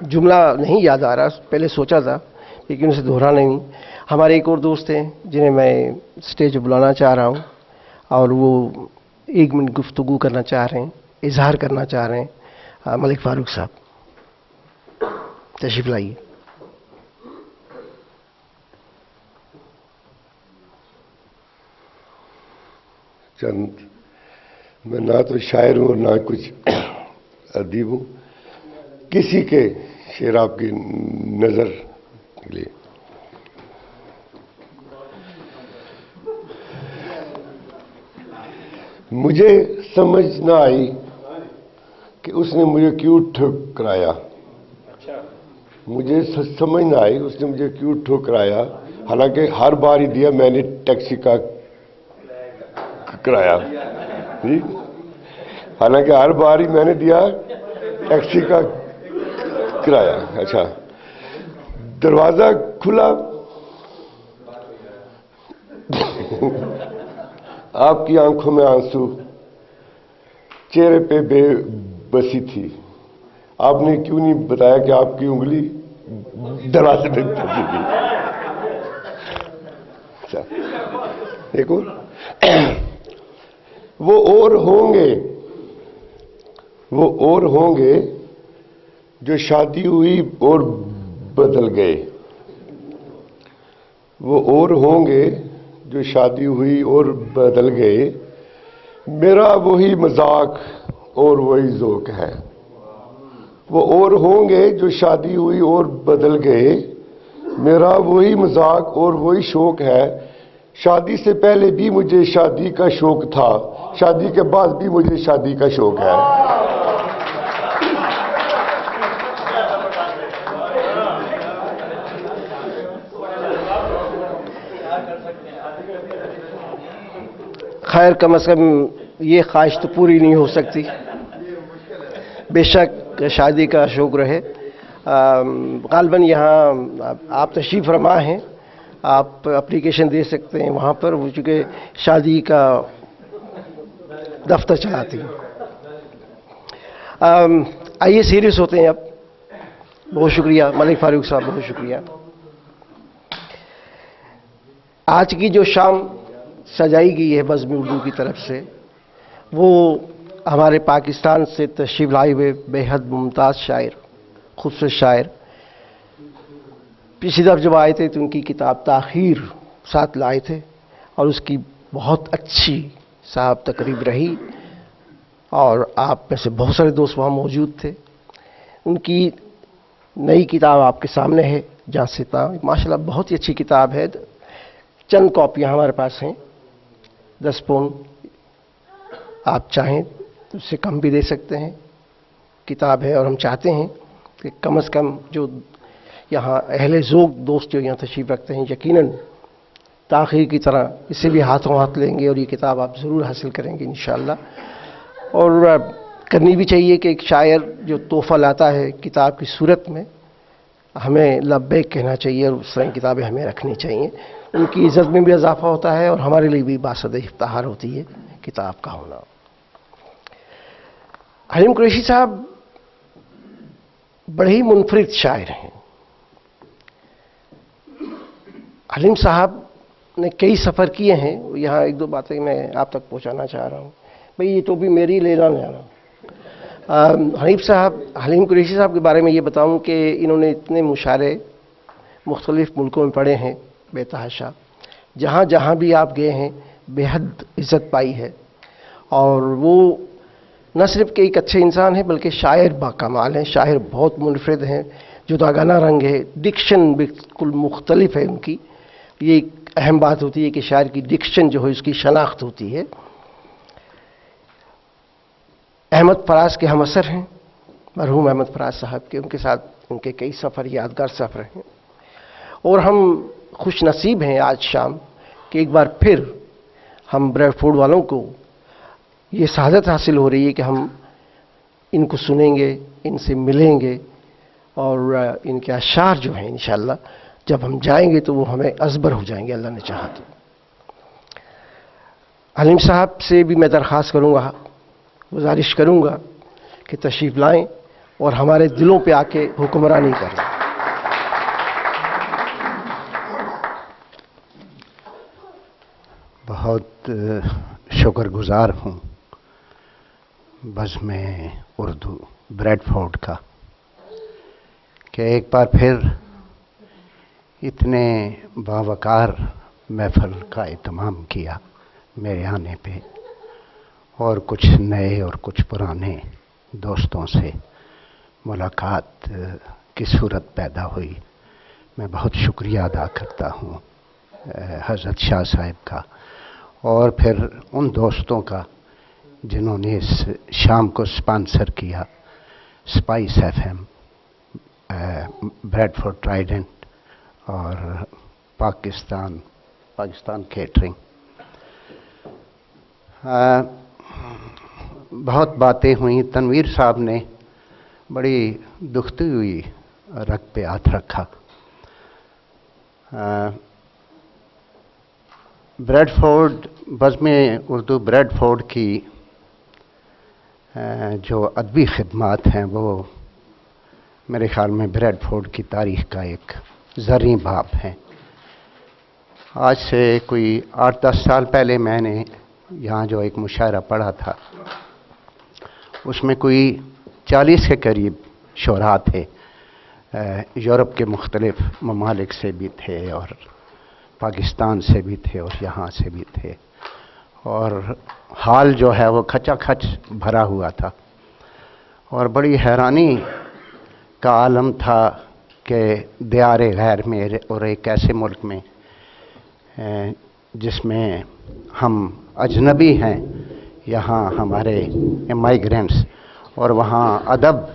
जुमला नहीं याद आ रहा, पहले सोचा था लेकिन उसे दोहराना नहीं। हमारे एक और दोस्त हैं जिन्हें मैं स्टेज पर बुलाना चाह रहा हूँ और वो 1 मिनट गुफ्तगू करना चाह रहे हैं, इजहार करना चाह रहे हैं। मलिक फारूक साहब तशरीफ लाइए। चंद, मैं ना तो शायर हूँ और ना कुछ अदीब हूँ, किसी के शेर आपकी नज़र निकली। मुझे समझ ना आई कि उसने मुझे क्यों ठुकराया, मुझे समझ ना आई उसने मुझे क्यों ठुकराया, हालांकि हर बार ही दिया मैंने टैक्सी का किराया, हालांकि हर बार ही मैंने दिया टैक्सी का किराया। अच्छा, दरवाजा खुला, आपकी आंखों में आंसू, चेहरे पे बेबसी थी। आपने क्यों नहीं बताया कि आपकी उंगली दरवाजे पे फंसी थी। अच्छा, एक और, वो और होंगे, वो और होंगे जो शादी हुई और बदल गए, वो और होंगे जो शादी हुई और बदल गए, मेरा वही मजाक और वही ज़ौक है। वो और होंगे जो शादी हुई और बदल गए, मेरा वही मजाक और वही शौक है। शादी से पहले भी मुझे शादी का शौक था, शादी के बाद भी मुझे शादी का शौक है। खैर, कम से कम ये ख्वाहिश तो पूरी नहीं हो सकती। बेशक शादी का शौक रहे। गालबन यहाँ आप तशरीफ़ फरमा हैं, आप एप्लीकेशन दे सकते हैं वहाँ पर, वो चूँकि शादी का दफ्तर चलाती हैं। आइए सीरियस होते हैं अब। बहुत शुक्रिया मलिक फारूक साहब, बहुत शुक्रिया। आज की जो शाम सजाई गई है बज़्म उर्दू की तरफ से, वो हमारे पाकिस्तान से तशरीफ़ लाए हुए बेहद मुमताज़ शायर, खूबसूरत शायर, पिछली दफ़ा जब आए थे तो उनकी किताब ताख़ीर साथ लाए थे और उसकी बहुत अच्छी साहब तकरीब रही और आप में से बहुत सारे दोस्त वहाँ मौजूद थे। उनकी नई किताब आपके सामने है, जासिता, माशाल्लाह बहुत ही अच्छी किताब है। चंद कॉपियाँ हमारे पास हैं, 10 पौंड, आप चाहें तो उससे कम भी दे सकते हैं। किताब है और हम चाहते हैं कि कम से कम जो यहाँ अहले ज़ौक़ दोस्त जो यहाँ तशरीफ़ रखते हैं, यकीनन ताख़ीर की तरह इसे भी हाथों हाथ लेंगे और ये किताब आप ज़रूर हासिल करेंगे इंशाअल्लाह। और करनी भी चाहिए कि एक शायर जो तोहफा लाता है किताब की सूरत में, हमें लब्बैक कहना चाहिए और उस तरह की किताबें हमें रखनी चाहिए। उनकी इज़्ज़त में भी इजाफा होता है और हमारे लिए भी बासद इफ्तिखार होती है किताब का होना। हलीम कुरैशी साहब बड़े ही मुनफरिद शायर हैं। हलीम साहब ने कई सफ़र किए हैं। यहाँ एक दो बातें मैं आप तक पहुँचाना चाह रहा हूँ। भाई ये तो भी मेरी लेना लेना। हलीम कुरैशी साहब के बारे में ये बताऊं कि इन्होंने इतने मुशारे मुख्तलिफ मुल्कों में पढ़े हैं बेतहाशा, जहाँ जहाँ भी आप गए हैं बेहद इज़्ज़त पाई है। और वो न सिर्फ कि एक अच्छे इंसान हैं बल्कि शायर बाकमाल हैं, शायर बहुत मुनफरिद हैं, जुदागाना रंग है, डिक्शन बिल्कुल मुख्तलिफ है उनकी। ये एक अहम बात होती है कि शायर की डिक्शन जो है उसकी शनाख्त होती है। अहमद फराज के हम असर हैं, मरहूम अहमद फराज साहब के, उनके साथ उनके कई सफ़र यादगार सफ़र हैं। और हम खुश नसीब हैं आज शाम कि एक बार फिर हम ब्रैडफोर्ड वालों को ये सआदत हासिल हो रही है कि हम इनको सुनेंगे, इनसे मिलेंगे और इनके अशार जो हैं इंशाअल्लाह जब हम जाएंगे तो वो हमें अज़बर हो जाएंगे, अल्लाह ने चाहा तो। हलीम साहब से भी मैं दरख्वास्त करूँगा, गुजारिश करूँगा कि तशरीफ़ लाएं और हमारे दिलों पे आके हुक्मरानी करें। बहुत शुक्रगुजार हूँ बज़्म उर्दू ब्रैडफोर्ड का कि एक बार फिर इतने बावकार महफ़िल का इत्माम किया मेरे आने पे, और कुछ नए और कुछ पुराने दोस्तों से मुलाकात की सूरत पैदा हुई। मैं बहुत शुक्रिया अदा करता हूँ हज़रत शाह साहब का और फिर उन दोस्तों का जिन्होंने इस शाम को स्पॉन्सर किया, स्पाइस FM, ब्रैडफोर्ड ट्राइडेंट और पाकिस्तान केटरिंग। बहुत बातें हुई। तनवीर साहब ने बड़ी दुखती हुई रग पे हाथ रखा। ब्रैडफोर्ड, बज़्म उर्दू ब्रैडफोर्ड की जो अदबी खिदमात हैं वो मेरे ख्याल में ब्रैडफोर्ड की तारीख़ का एक ज़र्री बाब है। आज से कोई 8-10 साल पहले मैंने यहाँ जो एक मुशायरा पढ़ा था उसमें कोई 40 के करीब शुरा थे, यूरोप के मुख्तलिफ ममालिक से भी थे और पाकिस्तान से भी थे और यहाँ से भी थे, और हाल जो है वो खचाखच भरा हुआ था और बड़ी हैरानी का आलम था कि दियारे गैर में और एक ऐसे मुल्क में जिसमें हम अजनबी हैं, यहाँ हमारे माइग्रेंट्स, और वहाँ अदब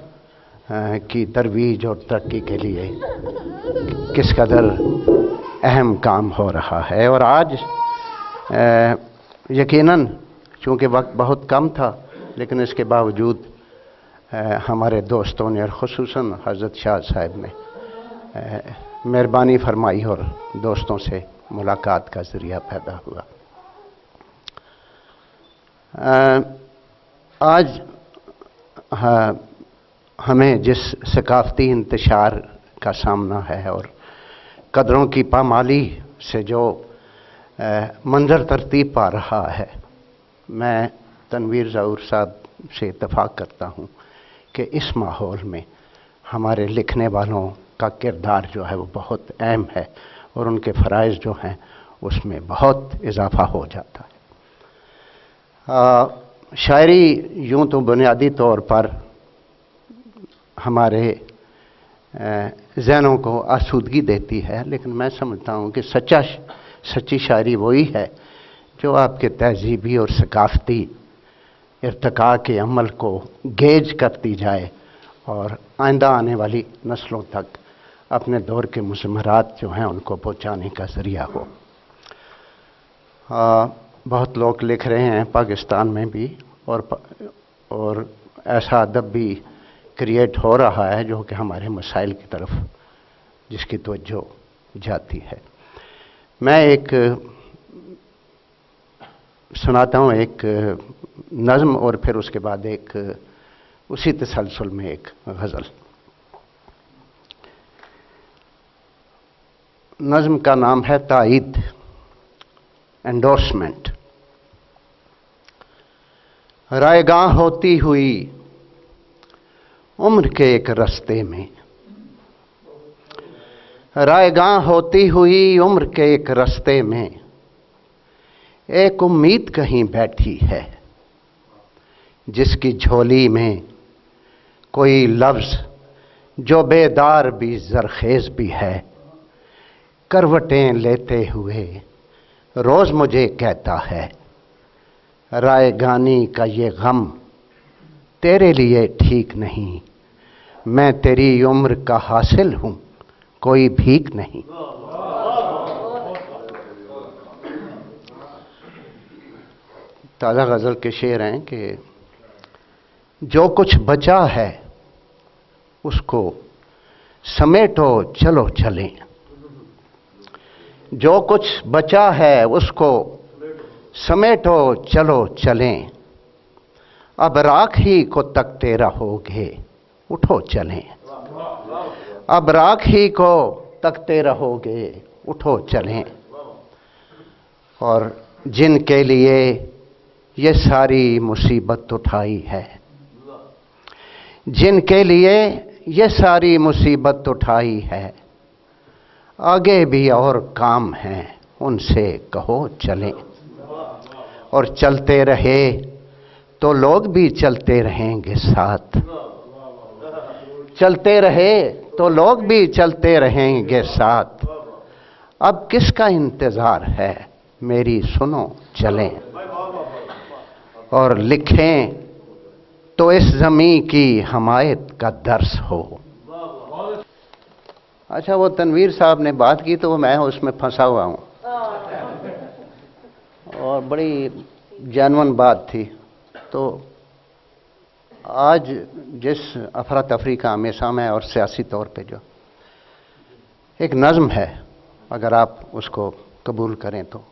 की तरवीज और तरक्की के लिए किस कदर अहम काम हो रहा है। और आज यकीनन चूँकि वक्त बहुत कम था लेकिन इसके बावजूद हमारे दोस्तों ने और ख़ुसूसन हज़रत शाह साहब ने मेहरबानी फरमाई और दोस्तों से मुलाकात का ज़रिया पैदा हुआ। आज हमें जिस सकाफ़ती इंतशार का सामना है और कदरों की पामाली से जो मंजर तरतीब पा रहा है, मैं तनवीर ज़हूर साहब से इत्तफ़ाक़ करता हूँ कि इस माहौल में हमारे लिखने वालों का किरदार जो है वो बहुत अहम है और उनके फ़राइज़ जो हैं उसमें बहुत इजाफ़ा हो जाता है। शायरी यूँ तो बुनियादी तौर पर हमारे ज़हनों को आसूदगी देती है, लेकिन मैं समझता हूँ कि सच्ची शायरी वही है जो आपके तहज़ीबी और सकाफ़ती इर्तिका के अमल को गेज करती जाए और आइंदा आने वाली नस्लों तक अपने दौर के मुज़म्मरात जो हैं उनको पहुँचाने का ज़रिया हो। बहुत लोग लिख रहे हैं पाकिस्तान में भी और ऐसा अदब भी क्रिएट हो रहा है जो कि हमारे मसाइल की तरफ जिसकी तवज्जो जाती है। मैं एक सुनाता हूँ एक नज़्म और फिर उसके बाद एक उसी तसलसल में एक गज़ल। नज़्म का नाम है ताईद, एंडोर्समेंट। रायगां होती हुई उम्र के एक रास्ते में, रायगां होती हुई उम्र के एक रास्ते में एक उम्मीद कहीं बैठी है, जिसकी झोली में कोई लफ्ज़ जो बेदार भी ज़रखेज़ भी है, करवटें लेते हुए रोज़ मुझे कहता है, रायगानी का ये गम तेरे लिए ठीक नहीं, मैं तेरी उम्र का हासिल हूँ, कोई भीख नहीं। ताज़ा गज़ल के शेर हैं कि जो कुछ बचा है उसको समेटो चलो चलें, जो कुछ बचा है उसको समेटो चलो चलें, अब राख ही को तकते रहोगे उठो चलें, अब राख ही को तकते रहोगे उठो चलें। और जिनके लिए ये सारी मुसीबत उठाई है, जिनके लिए ये सारी मुसीबत उठाई है, आगे भी और काम हैं उनसे कहो चलें। और चलते रहे तो लोग भी चलते रहेंगे साथ, चलते रहे तो लोग भी चलते रहेंगे साथ, अब किसका इंतज़ार है मेरी सुनो चलें। और लिखें तो इस ज़मीं की हमायत का दर्स हो। अच्छा, वो तनवीर साहब ने बात की तो मैं उसमें फंसा हुआ हूँ, और बड़ी जानवन बात थी। तो आज जिस अफरा तफरी का हमेशा में और सियासी तौर पे जो एक नज़्म है, अगर आप उसको कबूल करें तो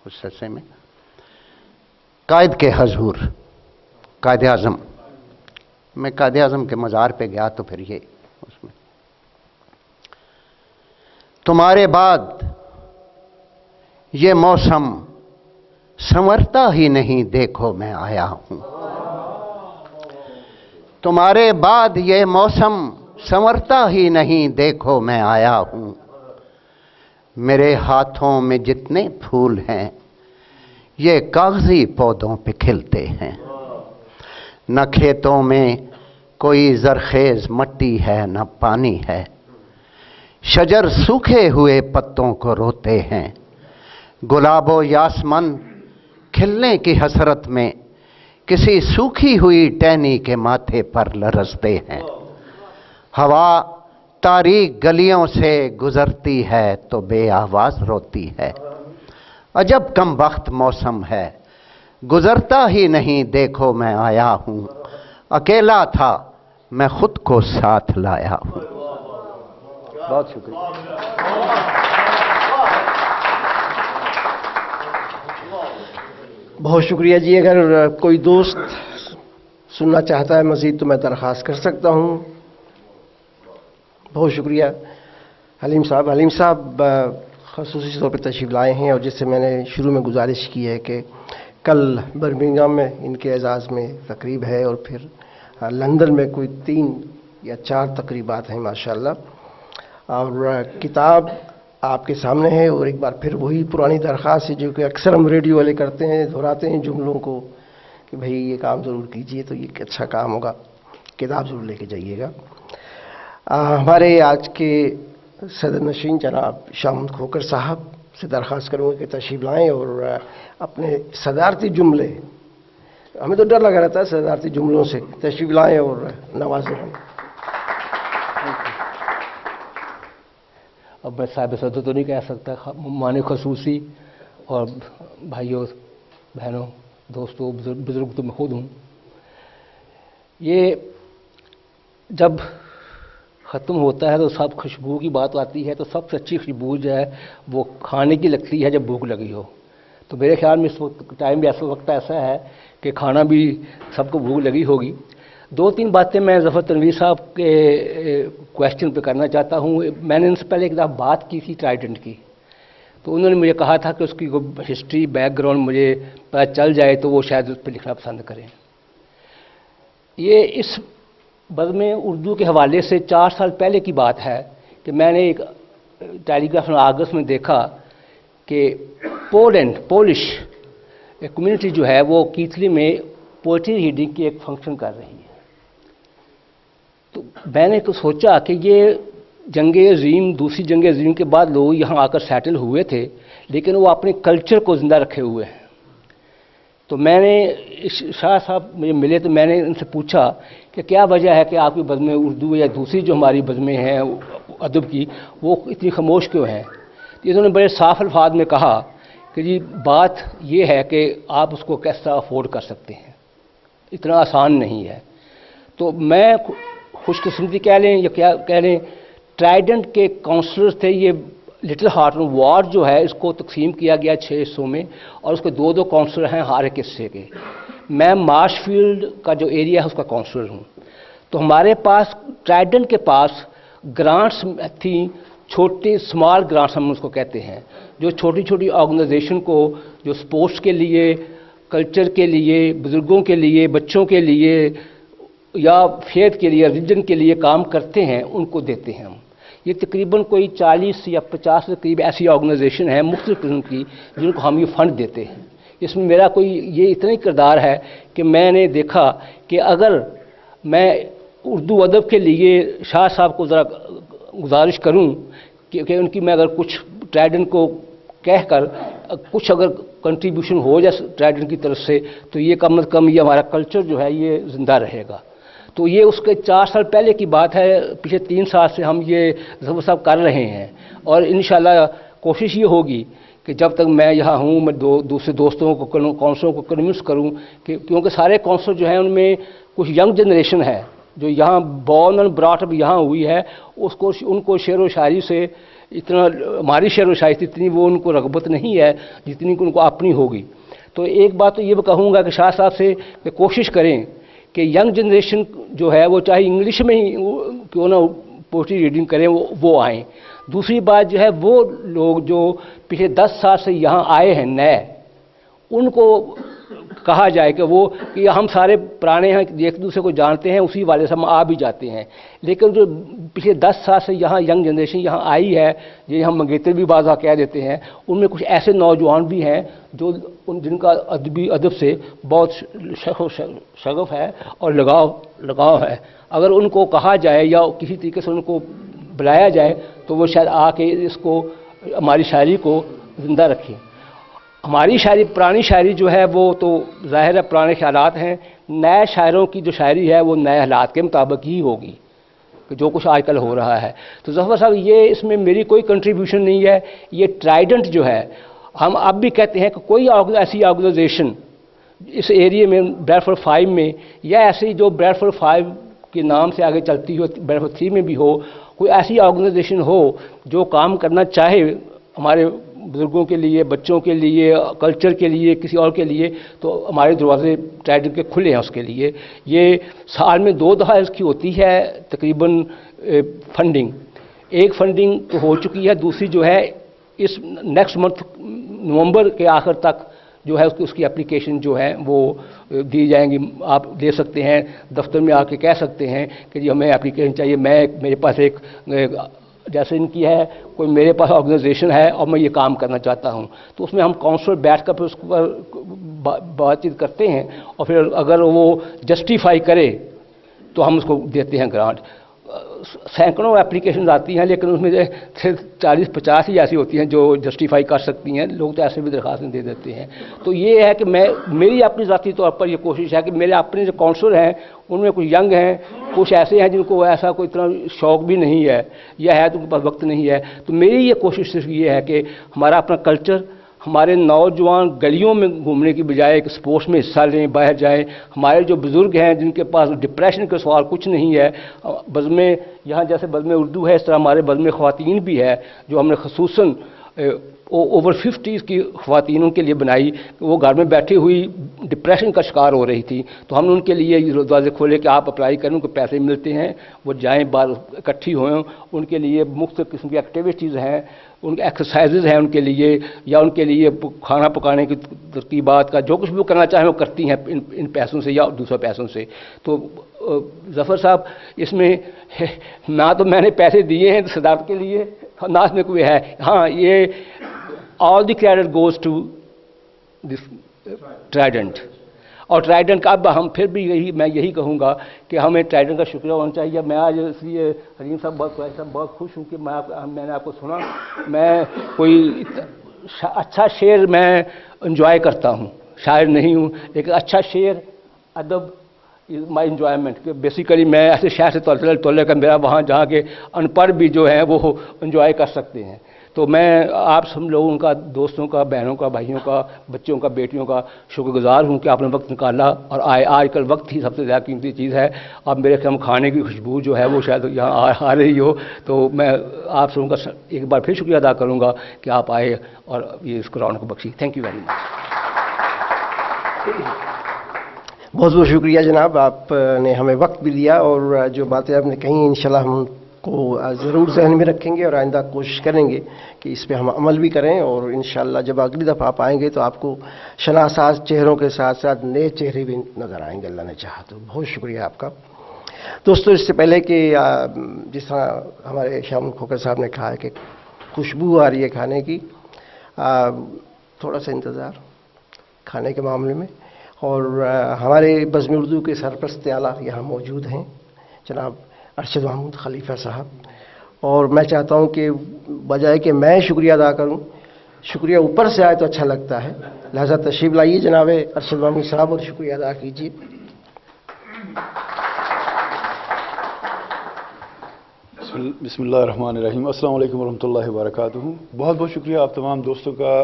उस सिलसिले में कायद के हजूर, कायद आज़म, मैं कायद आज़म के मज़ार पे गया तो फिर ये उसमें तुम्हारे बाद ये मौसम संवरता ही नहीं देखो मैं आया हूं, तुम्हारे बाद ये मौसम संवरता ही नहीं देखो मैं आया हूं। मेरे हाथों में जितने फूल हैं ये कागजी पौधों पे खिलते हैं, न खेतों में कोई जरखेज मट्टी है न पानी है, शजर सूखे हुए पत्तों को रोते हैं, गुलाबो यासमन खिलने की हसरत में किसी सूखी हुई टहनी के माथे पर लरसते हैं। हवा तारीक गलियों से गुजरती है तो बेआवाज रोती है, अजब कम वक्त मौसम है गुजरता ही नहीं देखो मैं आया हूं, अकेला था मैं खुद को साथ लाया हूं। बहुत शुक्रिया। बहुत शुक्रिया जी। अगर कोई दोस्त सुनना चाहता है मज़ीद तो मैं दरख्वास्त कर सकता हूँ। बहुत शुक्रिया हलीम साहब। हलीम साहब ख़ुसूसी तौर पर तशरीफ़ लाए हैं, और जिससे मैंने शुरू में गुजारिश की है कि कल बर्मिंघम में इनके एजाज़ में तकरीब है, और फिर लंदन में कोई 3 या 4 तकरीबात हैं माशाअल्लाह। और किताब आपके सामने है, और एक बार फिर वही पुरानी दरख्वास्त है जो कि अक्सर हम रेडियो वाले करते हैं, दोहराते हैं जुमलों को कि भाई ये काम ज़रूर कीजिए, तो ये अच्छा काम होगा, किताब ज़रूर लेके जाइएगा। हमारे आज के सदर नशीन जनाब शामुद खोकर साहब से दरख्वास्त करूँगा कि तशरीफ़ लाएँ और अपने सदारती जुमले, हमें तो डर लगा रहता है सदारती जुमलों से, तशरीफ़ लाएँ और नवाज़ें हमें। अब मैं साहिब सदर तो नहीं कह सकता, माने खसूसी और भाइयों बहनों दोस्तों बुज़ुर्ग तो मैं खुद हूँ। ये जब ख़त्म होता है तो सब खुशबू की बात आती है, तो सबसे अच्छी खुशबू जो है वो खाने की लगती है जब भूख लगी हो। तो मेरे ख्याल में इस टाइम भी वक्त ऐसा है कि खाना भी सबको भूख लगी होगी। 2-3 बातें मैं ज़फ़र तनवीर साहब के क्वेश्चन पे करना चाहता हूँ। मैंने उनसे पहले एक दफ़ा बात की थी ट्राइडेंट की, तो उन्होंने मुझे कहा था कि उसकी हिस्ट्री बैकग्राउंड मुझे पता चल जाए तो वो शायद उस पर लिखना पसंद करें। ये इस बज़्म उर्दू के हवाले से 4 साल पहले की बात है कि मैंने एक टेलीग्राफ अगस्त में देखा कि पोलिश कम्युनिटी जो है वो कीथली में पोइट्री रीडिंग की एक फंक्शन कर रही है। तो मैंने तो सोचा कि ये जंग-ए-अज़ीम, दूसरी जंग-ए-अज़ीम के बाद लोग यहाँ आकर सेटल हुए थे, लेकिन वो अपने कल्चर को ज़िंदा रखे हुए हैं। तो मैंने शाह साहब मुझे मिले तो मैंने उनसे पूछा कि क्या वजह है कि आपकी बज़्म उर्दू या दूसरी जो हमारी बज़्में हैं अदब की, वो इतनी खामोश क्यों हैं। तो इन्होंने बड़े साफ अल्फाज में कहा कि जी बात ये है कि आप उसको कैसे अफोर्ड कर सकते हैं, इतना आसान नहीं है। तो मैं खुशकिस्मती कह लें या क्या कह लें, ट्राइडेंट के काउंसलर थे। ये लिटिल हार्ट वार्ड जो है इसको तकसीम किया गया 6 हिस्सों में और उसके 2-2 काउंसलर हैं हर एक हिस्से के। मैं मार्शफील्ड का जो एरिया है उसका काउंसलर हूँ। तो हमारे पास ट्राइडेंट के पास ग्रांट्स थी, छोटी स्मॉल ग्रांट्स हम उसको कहते हैं, जो छोटी छोटी ऑर्गेनाइजेशन को जो स्पोर्ट्स के लिए, कल्चर के लिए, बुज़ुर्गों के लिए, बच्चों के लिए या फेथ के लिए, रिलीजन के लिए काम करते हैं, उनको देते हैं हम। ये तकरीबन कोई 40 या 50 के करीब ऐसी ऑर्गेनाइजेशन है मुख्तलिफ किस्म की जिनको हम ये फ़ंड देते हैं। इसमें मेरा कोई ये इतना ही किरदार है कि मैंने देखा कि अगर मैं उर्दू अदब के लिए शाह साहब को ज़रा गुजारिश करूं कि उनकी मैं अगर कुछ ट्राइडेंट को कहकर कुछ अगर कंट्रीब्यूशन हो जाए ट्राइडेंट की तरफ से, तो ये कम से कम ये हमारा कल्चर जो है ये ज़िंदा रहेगा। तो ये उसके 4 साल पहले की बात है। पिछले 3 साल से हम ये सब कर रहे हैं और इंशाल्लाह कोशिश ये होगी कि जब तक मैं यहाँ हूँ मैं दूसरे दोस्तों को काउंसलरों को कन्विंस करूँ कि क्योंकि सारे काउंसलर जो हैं उनमें कुछ यंग जनरेशन है जो यहाँ बॉर्न एंड ब्रॉट अप यहाँ हुई है, उसको उनको शेर व शायरी से इतना, हमारी शेर व शायरी से इतनी वो उनको रग़बत नहीं है जितनी कि उनको अपनी होगी। तो एक बात तो ये कहूँगा कि शाह साहब से कि कोशिश करें कि यंग जनरेशन जो है वो चाहे इंग्लिश में ही क्यों ना पोइट्री रीडिंग करें, वो आएँ। दूसरी बात जो है वो लोग जो पिछले 10 साल से यहाँ आए हैं नए, उनको कहा जाए कि हम सारे पुराने हैं, एक दूसरे को जानते हैं, उसी वाले से हम आ भी जाते हैं। लेकिन जो पिछले 10 साल से यहाँ यंग जनरेशन यहाँ आई है, ये हम मंगेतर भी बाज़ा कह देते हैं, उनमें कुछ ऐसे नौजवान भी हैं जो जिनका अदब से बहुत शगफ है और लगाव है। अगर उनको कहा जाए या किसी तरीके से उनको बुलाया जाए तो वो शायद आके इसको हमारी शायरी को ज़िंदा रखें। हमारी शायरी, पुरानी शायरी जो है वो तो ज़ाहिर है पुराने ख्यालात हैं, नए शायरों की जो शायरी है वो नए हालात के मुताबिक ही होगी कि जो कुछ आजकल हो रहा है। तो ज़फ़र साहब ये इसमें मेरी कोई कंट्रीब्यूशन नहीं है। ये ट्राइडेंट जो है, हम अब भी कहते हैं कि कोई ऐसी ऑर्गेनाइजेशन इस एरिए में ब्रैडफोर्ड 5 में या ऐसी जो ब्रैडफोर्ड 5 के नाम से आगे चलती हो, ब्रैडफोर्ड 3 में भी हो, कोई ऐसी ऑर्गेनाइजेशन हो जो काम करना चाहे हमारे बुज़ुर्गों के लिए, बच्चों के लिए, कल्चर के लिए, किसी और के लिए, तो हमारे दरवाजे ट्राइडेंट के खुले हैं उसके लिए। ये साल में 2 दफ़ा इसकी होती है तकरीबन फंडिंग। एक फंडिंग तो हो चुकी है, दूसरी जो है इस नेक्स्ट मंथ नवंबर के आखिर तक जो है उसकी एप्लीकेशन जो है वो दी जाएंगी। आप ले सकते हैं, दफ्तर में आके कह सकते हैं कि जी हमें एप्लीकेशन चाहिए, मेरे पास एक जैसे इनकी है, कोई मेरे पास ऑर्गेनाइजेशन है और मैं ये काम करना चाहता हूँ, तो उसमें हम काउंसलर बैठ कर फिर उस पर बातचीत करते हैं और फिर अगर वो जस्टिफाई करे तो हम उसको देते हैं ग्रांट। सैकड़ों एप्लीकेशन आती हैं लेकिन उसमें 40-50 ही ऐसी होती हैं जो जस्टिफाई कर सकती हैं, लोग तो ऐसे भी दरख्वास्तें दे देते हैं। तो ये है कि मेरी अपनी ज़ाती तौर पर ये कोशिश है कि मेरे अपने जो काउंसलर हैं उनमें कुछ यंग हैं, कुछ ऐसे हैं जिनको ऐसा कोई इतना शौक़ भी नहीं है या है तो उनके पास वक्त नहीं है। तो मेरी ये कोशिश सिर्फ ये है कि हमारा अपना कल्चर, ہمارے نوجوان گلیوں میں گھومنے کی بجائے اسپورٹس میں حصہ لیں، باہر جائیں. ہمارے جو بزرگ ہیں جن کے پاس ڈپریشن کا سوال کچھ نہیں ہے، بزم یہاں جیسے بزم اردو ہے اس طرح ہمارے بزم خواتین بھی ہے جو ہم نے خصوصاً اوور 50 کی خواتینوں کے لیے بنائی. وہ گھر میں بیٹھی ہوئی ڈپریشن کا شکار ہو رہی تھی، تو ہم نے ان کے لیے دروازے کھولے کہ آپ اپلائی کریں، ان کو پیسے ملتے ہیں، وہ جائیں باہر اکٹھی ہوئیں. ان کے لیے مختلف قسم کی ایکٹیویٹیز ہیں، ان کے ایکسرسائزز ہیں ان کے لیے، یا ان کے لیے کھانا پکانے کی ترکیبات کا جو کچھ بھی کرنا چاہیں وہ کرتی ہیں ان پیسوں سے یا دوسرے پیسوں سے. تو ظفر صاحب اس میں نہ تو میں نے پیسے دیے ہیں صدارت کے لیے، نہ اس میں کوئی ہے. ہاں یہ all the credit goes to this Trident. اور ٹرائیڈنٹ کا اب ہم پھر بھی میں یہی کہوں گا کہ ہمیں ٹرائیڈنٹ کا شکریہ ہونا چاہیے. میں آج اس لیے حلیم صاحب بہت خوش ہوں کہ میں نے آپ کو سنا. میں کوئی اچھا شعر میں انجوائے کرتا ہوں، شاعر نہیں ہوں، لیکن اچھا شعر ادب از مائی انجوائمنٹ. کہ بیسیکلی میں ایسے شہر سے تولے کا میرا وہاں جہاں کے ان پڑھ بھی جو ہیں وہ انجوائے کر سکتے ہیں. تو میں آپ سب لوگوں کا، دوستوں کا، بہنوں کا، بھائیوں کا، بچوں کا، بیٹیوں کا شکر گزار ہوں کہ آپ نے وقت نکالا اور آئے. آج کل وقت ہی سب سے زیادہ قیمتی چیز ہے. اب میرے خیال کھانے کی خوشبو جو ہے وہ شاید یہاں آ رہی ہو، تو میں آپ سبوں کا ایک بار پھر شکریہ ادا کروں گا کہ آپ آئے اور یہ اس قرآن کو بخشی. Thank you very much. بہت بہت شکریہ جناب، آپ نے ہمیں وقت بھی دیا اور جو باتیں آپ نے کہیں انشاءاللہ ہم کو ضرور ذہن میں رکھیں گے اور آئندہ کوشش کریں گے کہ اس پہ ہم عمل بھی کریں. اور انشاءاللہ جب اگلی دفعہ آپ آئیں گے تو آپ کو شناساز چہروں کے ساتھ ساتھ نئے چہرے بھی نظر آئیں گے اللہ نے چاہا تو. بہت شکریہ آپ کا. دوستو اس سے پہلے کہ جس طرح ہمارے شام کھوکر صاحب نے کہا ہے کہ خوشبو آ رہی ہے کھانے کی، تھوڑا سا انتظار کھانے کے معاملے میں. اور ہمارے بزم اردو کے سرپرست اعلیٰ یہاں موجود ہیں جناب ارشد محمود خلیفہ صاحب، اور میں چاہتا ہوں کہ بجائے کہ میں شکریہ ادا کروں، شکریہ اوپر سے آئے تو اچھا لگتا ہے، لہذا تشریف لائیے جناب ارشد محمود صاحب اور شکریہ ادا کیجیے. بسم اللہ الرحمن الرحیم. السلام علیکم ورحمۃ اللہ وبرکاتہ. بہت بہت شکریہ آپ تمام دوستوں کا.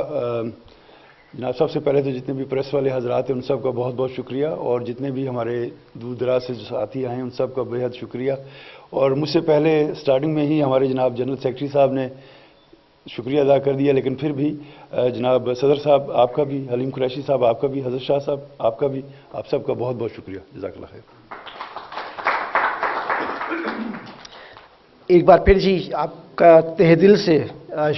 جناب سب سے پہلے تو جتنے بھی پریس والے حضرات ہیں ان سب کا بہت بہت شکریہ، اور جتنے بھی ہمارے دور دراز سے جو ساتھی آئے ہیں ان سب کا بےحد شکریہ. اور مجھ سے پہلے سٹارٹنگ میں ہی ہمارے جناب جنرل سیکرٹری صاحب نے شکریہ ادا کر دیا، لیکن پھر بھی جناب صدر صاحب آپ کا بھی، حلیم قریشی صاحب آپ کا بھی، حضرت شاہ صاحب آپ کا بھی، آپ سب کا بہت بہت شکریہ. جزاک اللہ خیر. ایک بار پھر جی آپ کا تہ دل سے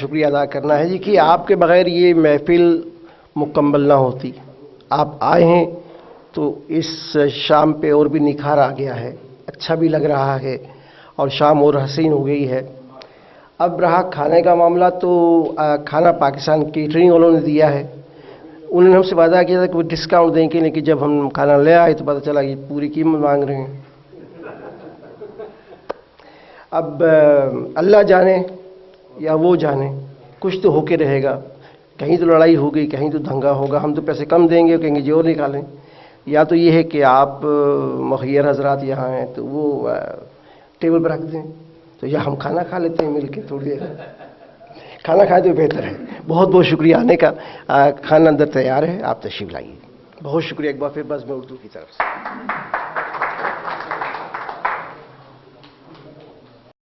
شکریہ ادا کرنا ہے جی کہ آپ کے بغیر یہ محفل مکمل نہ ہوتی. آپ آئے ہیں تو اس شام پہ اور بھی نکھار آ گیا ہے، اچھا بھی لگ رہا ہے اور شام اور حسین ہو گئی ہے. اب رہا کھانے کا معاملہ، تو کھانا پاکستان کیٹرنگ والوں نے دیا ہے. انہوں نے ہم سے وعدہ کیا تھا کہ وہ ڈسکاؤنٹ دیں گے، لیکن جب ہم کھانا لے آئے تو پتہ چلا کہ پوری قیمت مانگ رہے ہیں. اب اللہ جانے یا وہ جانے، کچھ تو ہو کے رہے گا. کہیں تو لڑائی ہو گئی، کہیں تو دھنگا ہوگا. ہم تو پیسے کم دیں گے، کہیں گے جو نکالیں. یا تو یہ ہے کہ آپ مخیر حضرات یہاں ہیں تو وہ ٹیبل پر رکھ دیں، تو یا ہم کھانا کھا لیتے ہیں مل کے. تھوڑی دیر کھانا کھائے تو بہتر ہے. بہت بہت شکریہ آنے کا. کھانا اندر تیار ہے، آپ تشریف لائیے. بہت شکریہ ایک بار پھر بزم اردو کی طرف سے.